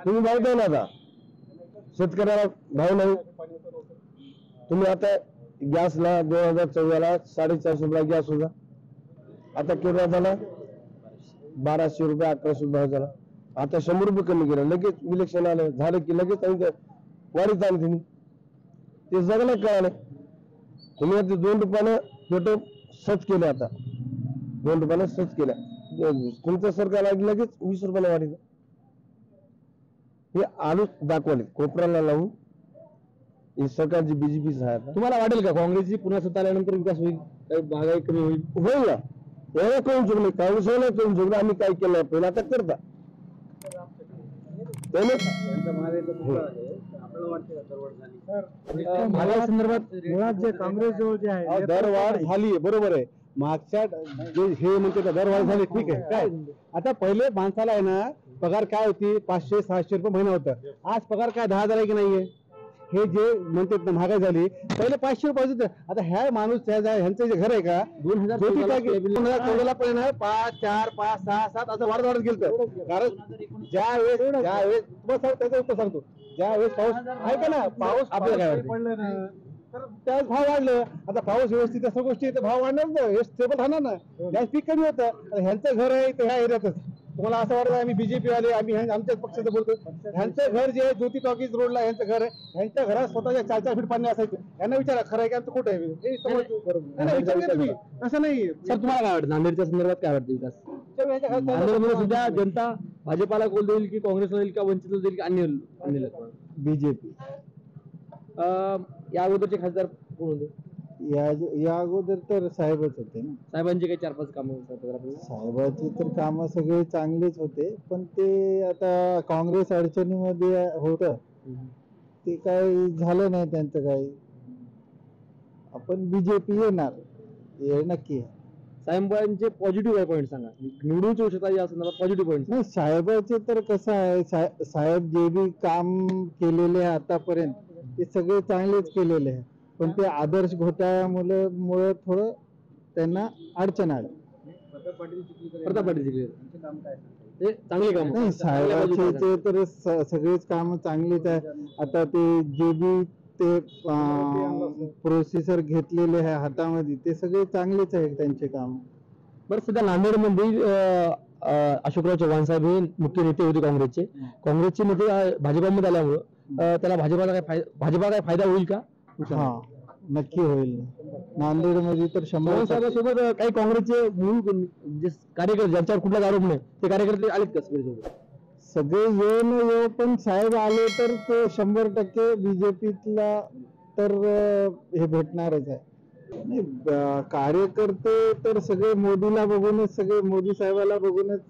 तुम्ही भाव द्या ना. आता शेतकऱ्याला भाव नाही. तुम्ही आता गॅसला 2014 450 रुपये गॅस होता, आता केवढा झाला? 1200 रुपये 1100 भाव झाला. आता 100 रुपये कमी केला. लगेच इलेक्शन आलं झालं की लगेच वाढीत आले तुम्ही. ते जगलं कळालं. तुम्ही आता 2 रुपयानं पेट्रोल सच केलं, आता 2 रुपयानं सच केलं. तुमचं सरकार लगेच 20 रुपयाला वाढीत. हे आलूच दाखवले कोपऱ्याला लावून. ही सरकारची बीजेपीच आहे. तुम्हाला वाटेल का काँग्रेसची पुन्हा सत्ता आल्यानंतर विकास होईल, काही महागाई कमी होईल? होईल ना. एवढं करून चुकलं काँग्रेसला करून चुकलं. आम्ही काय केलं पहिलं आता करता संदर्भात मुळात जे काँग्रेस जवळ जे आहे दरवाढ झाली बरोबर आहे. मागच्या हे म्हणते दरवाढ झाली ठीक आहे. काय आता पहिले माणसाला आहे ना पगार काय होती 500-600 रुपये महिना होता. आज पगार काय 10,000 आहे की नाहीये? हे जे म्हणतात महागाई झाली पहिले 500 रुपये होते. आता ह्या माणूस ह्यांचं जे घर आहे का 2014 पर्यंत 5, 4, 5, 6, 7 असं वाढत गेलं. कारण ज्यावेळेस तुम्हाला त्याचं उत्तर सांगतो, ज्यावेळेस पाऊस आहे का ना पाऊस आपल्याला पडलं ना तर त्यावेळेस भाव वाढलं. आता पाऊस व्यवस्थित असं गोष्टी तर भाव वाढणार ना, हे स्टेबल राहणार ना. त्यावेळेस पीक कमी होतं. ह्यांचं घर आहे ह्या एरियातच. तुम्हाला असं वाटतं आम्ही बीजेपी वाले आम्ही आमच्याच पक्षाचं बोलतो. ह्यांचं घर जे आहे ज्योती टॉकीज रोडला ह्यांचं घर आहे. ह्यांच्या घरात स्वतःच्या 4-4 फीट पाणी असायचं. यांना विचारा खरं आहे का कुठं आहे तुम्ही असं नाही. सर तुम्हाला काय वाटतं नांदेडच्या संदर्भात काय वाटतं विकास? नांदेडमध्ये सध्या जनता भाजपाला कोल देईल की काँग्रेसला देईल का वंचितला देईल की अन्य बीजेपी? या अगोदरचे खासदार कोण होते? या अगोदर तर साहेबच होते ना. साहेबांचे काही 4-5 कामं? साहेबांची तर कामं सगळे चांगलेच होते पण ते आता काँग्रेस अडचणीमध्ये होतं ते काही झालं नाही त्यांचं काही. आपण बीजेपी येणार हे नक्की आहे. साहेबांचे पॉझिटिव्ह पॉईंट सांगा, निवडून येऊ शकता या संदर्भात पॉझिटिव्ह पॉईंट. नाही, साहेबाचे तर कसं आहे, साहेब जे बी काम केलेले आहे आतापर्यंत ते सगळे चांगलेच केलेले आहे, पण ते आदर्श घोटाळ्यामुळे थोडं त्यांना अडचण आली. प्रताप पाटील जिंकले ते चांगले काम. नाही, साहेबाचे तर सगळेच काम चांगलेच आहे. आता ते जे बी ते प्रोसेसर घेतलेले आहे हातामध्ये ते सगळे चांगलेच आहे त्यांचे काम. बरं, सध्या नांदेडमध्ये अशोकराव चव्हाण साहेब हे मुख्य नेते होते काँग्रेसचे. काँग्रेसचे नेते भाजपामध्ये आल्यामुळं त्याला भाजपा काय फायदा होईल का? हा, नक्की होईल. नांदेडमध्ये तर 100% साहेबांसोबत काही काँग्रेसचे मूळ जे कार्यकर्ते ज्यांच्यावर कुठलाच आरोप नाही ते कार्यकर्ते आलेत का सगळेसोबत? सगळे येऊ पण साहेब आले तर ते 100% बीजेपीला तर हे भेटणारच आहे. नाही, कार्यकर्ते तर सगळे मोदीला बघूनच, सगळे मोदी साहेबाला बघूनच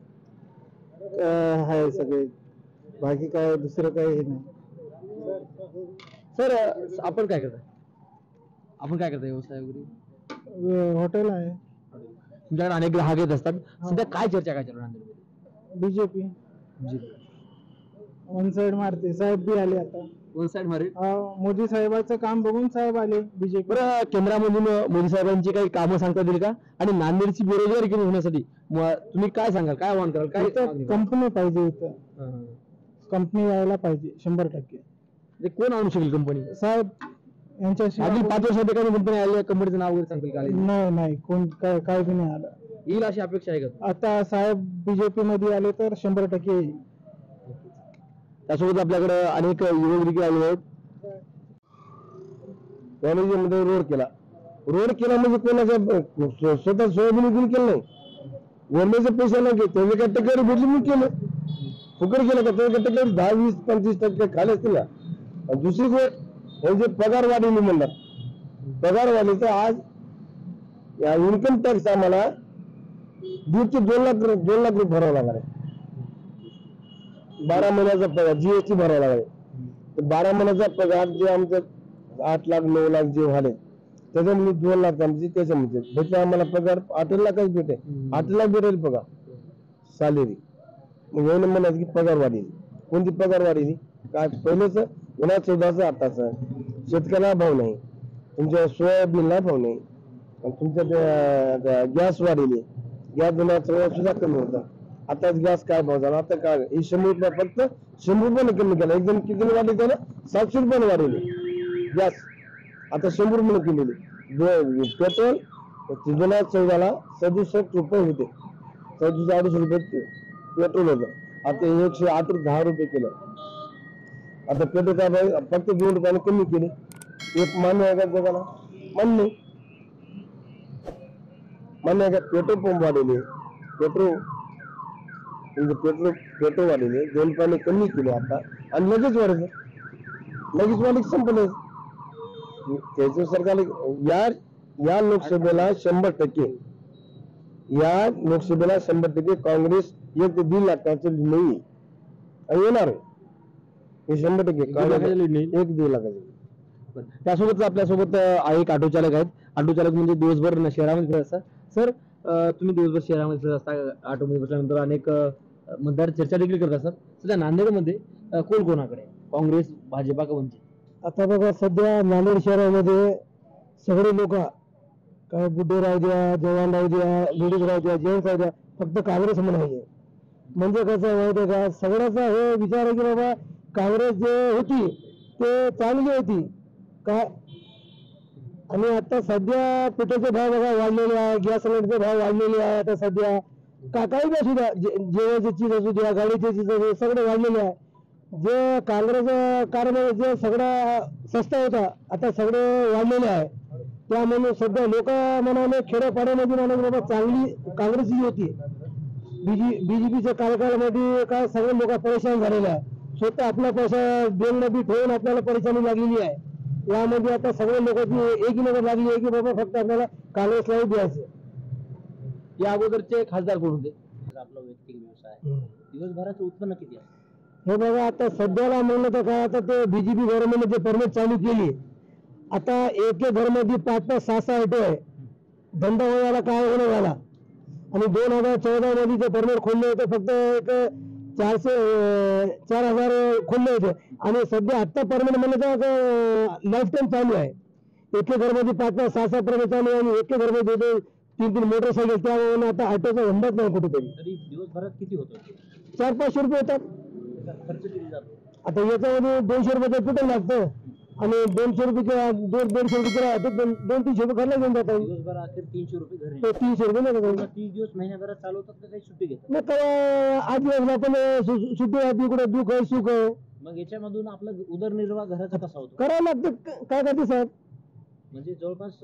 आहे सगळे, बाकी काय दुसरं काही हे नाही. सर, आपण काय करताय व्यवसाय वगैरे? हॉटेल आहे. तुमच्याकडे अनेक ग्राहक येत असतात. सध्या काय चर्चा काय चालू नांदेडमध्ये? बीजेपी वन साइड मारते. साहेब बी आले आता. वन साइड मारे. मोदी साहेबांचं काम बघून साहेब आले बीजेपी. बरं, केंद्रामधून मोदी साहेबांची काही कामं सांगता येईल का? आणि नांदेडची बेरोजगारी कमी होण्यासाठी तुम्ही काय सांगाल, काय आव्हान कराल? काय कंपनी पाहिजे इथं, कंपनी यायला पाहिजे 100%. कोण आणू शकेल कंपनी? साहेब यांच्याशी. अजून 5 वर्षात एखादी कंपनी आली, कंपनीचं नाव वगैरे सांगतील का? नाही, कोण काय बी नाही आलं. येईल अशी अपेक्षा आहे का? आता साहेब बीजेपी मध्ये आले तर 100% येईल. त्यासोबत आपल्याकडे अनेक युवक देखील आले आहेत. कॉलेजमध्ये रोड केला म्हणजे कोणाच्या स्वतः सोयाबीन विक्री केलं नाही, वरण्याचे पैसे नाही, त्याचे काय टक्केवारी भेटली म्हणून केलं. फुकट केलं का? त्याच्या टक्केवारी 10, 20, 25% खाली असतील ना. दुसरी गोष्ट हे जे पगार वाढवली म्हणतात, पगार वाढली तर आज या इन्कम टॅक्स आम्हाला 1.5 ते 2 लाख रुपये भरावं लागणार आहे. 12 महिन्याचा पगार जीएसटी भरावा लागेल. तर 12 महिन्याचा पगार जे आमचं 8 लाख 9 लाख जे झाले त्याच्यामध्ये 2 लाख आमचे त्याच्यामध्ये भेटले आम्हाला पगार 8 लाखच भेटे. 8 लाख भेटेल पगार सॅलरी. मग एवढं म्हणत की पगार वाढेल. कोणती पगार वाढेल? काय पहिलेच 14चं आताचं शेतकऱ्याला भाव नाही, तुमच्या सोयाबीनला भाव नाही, तुमच्या गॅस वाढेल. गॅस देण्याचा सुद्धा कमी होता. आता गॅस काय भाव झाला? आता काय हे 100 रुपये, फक्त 100 रुपये कमी केला. एकदम किती वाढले त्याला? 700 रुपये वाढवले गॅस. आता 100 रुपये केलेली. पेट्रोल 2014ला 67 रुपये होते, 37-38 रुपये पेट्रोल होतं. आता 108 रुपये केलं. आता पेट्रोल काय भाव? फक्त 2 रुपयाने कमी केले. एक मान्य आहे का जगाला? मान्य आहे का? पेट्रोल पंप वाढवले, पेट्रोल वाढवले, 2 रुपयाने कमी केले आता, आणि लगेच वाढत संपलं. त्याचं सरकार या लोकसभेला 100% काँग्रेस 1 ते 1.5 लाखाचं नाही येणार आहे. हे 100% 1-1.5 लाखाचं. त्यासोबत आपल्यासोबत एक ऑटो चालक आहेत. ऑटो चालक म्हणजे दिवसभर शहरामध्ये फिरत असतात. सर, तुम्ही दिवसभर शहरामध्ये फिरत असता, ऑटोमध्ये बसल्यानंतर अनेक मतदार चर्चा देखील करत असतात. सध्या नांदेडमध्ये कोणाकडे, काँग्रेस, भाजपा का वंचित? आता बघा, सध्या नांदेड शहरामध्ये सगळे लोक, काय बुड्ढे राहू द्या, जवान राहू द्या, लेडीज राहू द्या, जेंट्स राहू द्या, फक्त काँग्रेस म्हणायचे. म्हणजे कसं माहिती आहे का, सगळ्याचा हे विचार आहे की बाबा काँग्रेस जे होती ते चांगली होती काय. आणि आता सध्या पेट्रोलचे भाव बघा वाढलेले आहे, गॅस सिलेंडरचे भाव वाढलेले आहे. आता सध्या काही बी असू द्या, जेवणाची चीज असू द्या, गाडीची चीज असू द्या, सगळं वाढलेले आहे. जे काँग्रेस कारभार जे सगळं स्वस्त होता आता सगळं वाढलेले आहे. त्यामुळे सध्या लोक म्हणाले खेड्यापाड्यामध्ये म्हणाले बाबा चांगली काँग्रेसची होती. बीजेपीच्या कार्यकाळामध्ये काय सगळे लोक परेशान झालेले आहे. स्वतः आपला पैसा बँकमध्ये ठेवून आपल्याला परेशानी लागलेली आहे. यामध्ये आता सगळे लोकांची एकीनगर लागली आहे की बाबा फक्त आपल्याला काँग्रेसलाही द्यायचं. या अगोदरचे खासदार कोण होते? आपला वैयक्तिक व्यवसाय, दिवसभराचं उत्पन्न किती आहे? हे बघा आता सध्याला म्हणलं तर काय, आता ते बीजेपी गव्हर्नमेंटने जे परमिट चालू केली, आता एक घरमध्ये 5-5, 6-6 ऑटो आहे. धंदा व्हायला काय होणं झाला. आणि 2014 मध्ये जे परमिट खोलले होते फक्त एक 4,000 खोलले होते. आणि सध्या आत्ता परमिट म्हणलं तर लाईफ टाईम चालू आहे. एके घरमध्ये 5-5, 6-6 परमिट चालू आहे आणि एके घरमध्ये 2-3 मोटरसायकल. त्यामुळे आता ऑटोचा धंदाच नाही कुठेतरी. तरी दिवसभरात किती होतं? 400-500 रुपये होतात. खर्च किती जातो? आता याच्यामध्ये 200 रुपये पेट्रोल लागतं आणि 200 रुपये किंवा 150 रुपये किंवा 200-300 रुपये घरला घेऊन जातात. दिवसभर अखेर 300 रुपये घरी. 300 रुपये नाही जातात. 30 दिवस महिन्याभरात चालवतात का काही सुट्टी घेतात? नाही तर 8 दिवस आपण सुट्टी राहते, कुठे दुःख आहे सुख आहे मग याच्यामधून आपला उदरनिर्वाह घराचा कसा होतो? करावं लागतं. काय करते साहेब? म्हणजे जवळपास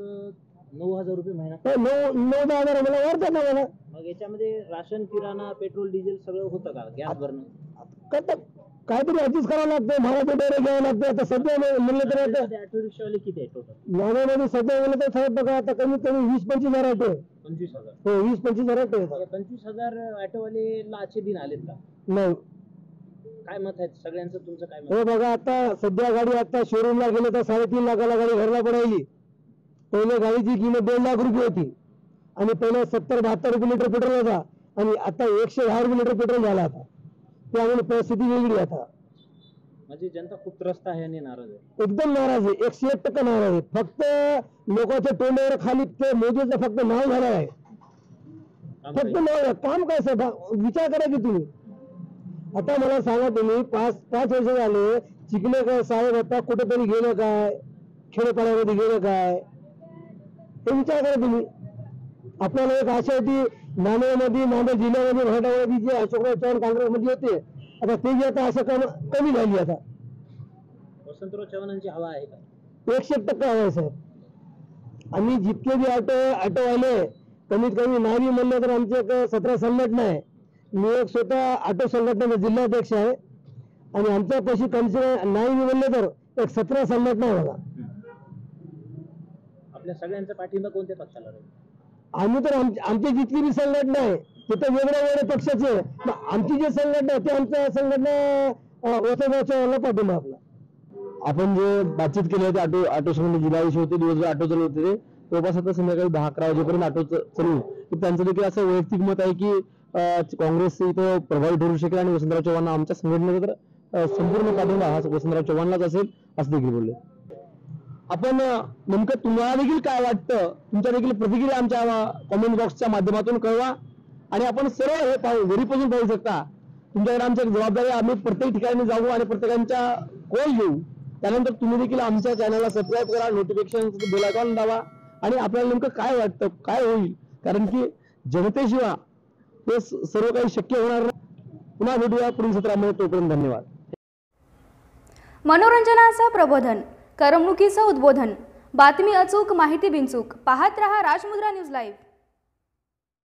9,000 रुपये महिना. 9-10 हजार मला वाढतात ना मला. मग याच्यामध्ये राशन, किराणा, पेट्रोल, डिझेल सगळं होतं का? गॅस भरणं करतात. काहीतरी ऍडजस्ट करावं लागतं. भाड्याचे डेरे घ्यावं लागतं. आता सध्या म्हणलं तर आता ऑटो रिक्षावाले किती आहे टोटल? नाण्यामध्ये सध्या म्हणलं तर साहेब बघा आता कमीत कमी 20-25 हजार ऑटो आहे. 25,000. हो 20-25 हजार ऑटो आहे. 25,000 ऑटोवाले आजचे दिन आलेत का? नाही काय मत आहे सगळ्यांचं, तुमचं काय मत? हे बघा आता सध्या गाडी आता शोरूमला गेलं तर 3.5 लाखाला गाडी घरला पडायची. पहिले गाडीची किंमत 1.5 लाख रुपये होती आणि पहिले 70-72 रुपये लिटर पेट्रोल होता आणि आता 110 रुपये लिटर पेट्रोल झाला. आता त्यामुळे परिस्थिती वेगळी आहे आता. म्हणजे जनता खूप त्रस्त आहे आणि नाराज आहे. एकदम नाराज आहे. 101% नाराज आहे. फक्त लोकांच्या तोंडावर खाली ते मोदीचं फक्त नाव झालं आहे. फक्त नाव आहे. काम काय साहेब? विचार करा की तुम्ही. आता मला सांगा तुम्ही 5 वर्ष झाले चिखले काय साहेब आता कुठेतरी गेलं काय? खेडेपाड्यामध्ये गेलं काय? हे विचार करा तुम्ही. आपल्याला एक आशा होती नांदेडमध्ये, नांदेड जिल्ह्यामध्ये मराठवाड्यामध्ये जे अशोकराव चव्हाण काँग्रेसमध्ये होते, आता ते जे आता असं कमी झाली. आता वसंतराव चव्हाणांची हवा आहे का? 101% हवा आहे साहेब. आम्ही जितके बी ऑटो आले कमीत कमी नाही म्हणलं तर आमचे एक 17 संघटना आहे. मी एक स्वतः ऑटो संघटनेचा जिल्हाध्यक्ष आहे आणि आमच्या पैसे कमसे नाही म्हणलं तर एक 17 संघटना आहे बघा. आपल्या सगळ्यांचा पाठिंबा कोणत्या पक्षाला राहील? आम्ही तर आमची जितकी बी संघटना आहे तिथे वेगळ्या पक्षाचे, आमची जी संघटना आहे ते आमच्या संघटना वसंतराव पाठिंबा आपला. आपण जे बातचीत केली होती ऑटो संघटना जिल्हाधीश होते, दिवसभर ऑटो चालवते ते जवळपास आता संध्याकाळी 10-11 वाजेपर्यंत ऑटो चालू. त्यांचं देखील असं वैयक्तिक मत आहे की काँग्रेस इथं प्रभावी ठरू शकेल आणि वसंतराव चव्हाण आमच्या संघटनेचा तर संपूर्ण पाठिंबा हा वसंतराव चव्हाणलाच असेल असं देखील बोलले. आपण नेमकं तुम्हाला देखील काय वाटतं, तुमच्या देखील प्रतिक्रिया आमच्या कमेंट बॉक्सच्या माध्यमातून कळवा. आणि आपण सर्व हे घरीपासून पाहू शकता. तुमच्याकडे आमची एक जबाबदारी, आम्ही प्रत्येक ठिकाणी जाऊ आणि प्रत्येकांच्या कॉल घेऊ. त्यानंतर तुम्ही देखील आमच्या चॅनलला सबस्क्राईब करा, नोटिफिकेशन बेल आयकॉन दाबा आणि आपल्याला नेमकं काय वाटतं, काय होईल, कारण की जनतेशिवाय हे सर्व काही शक्य होणार नाही. पुन्हा भेटूया पुढील सत्रामध्ये. तोपर्यंत धन्यवाद. मनोरंजनाचं प्रबोधन, करमणुकीचं उद्बोधन, बातमी अचूक, माहिती बिनचूक. पाहत रहा राजमुद्रा न्यूज लाईव्ह.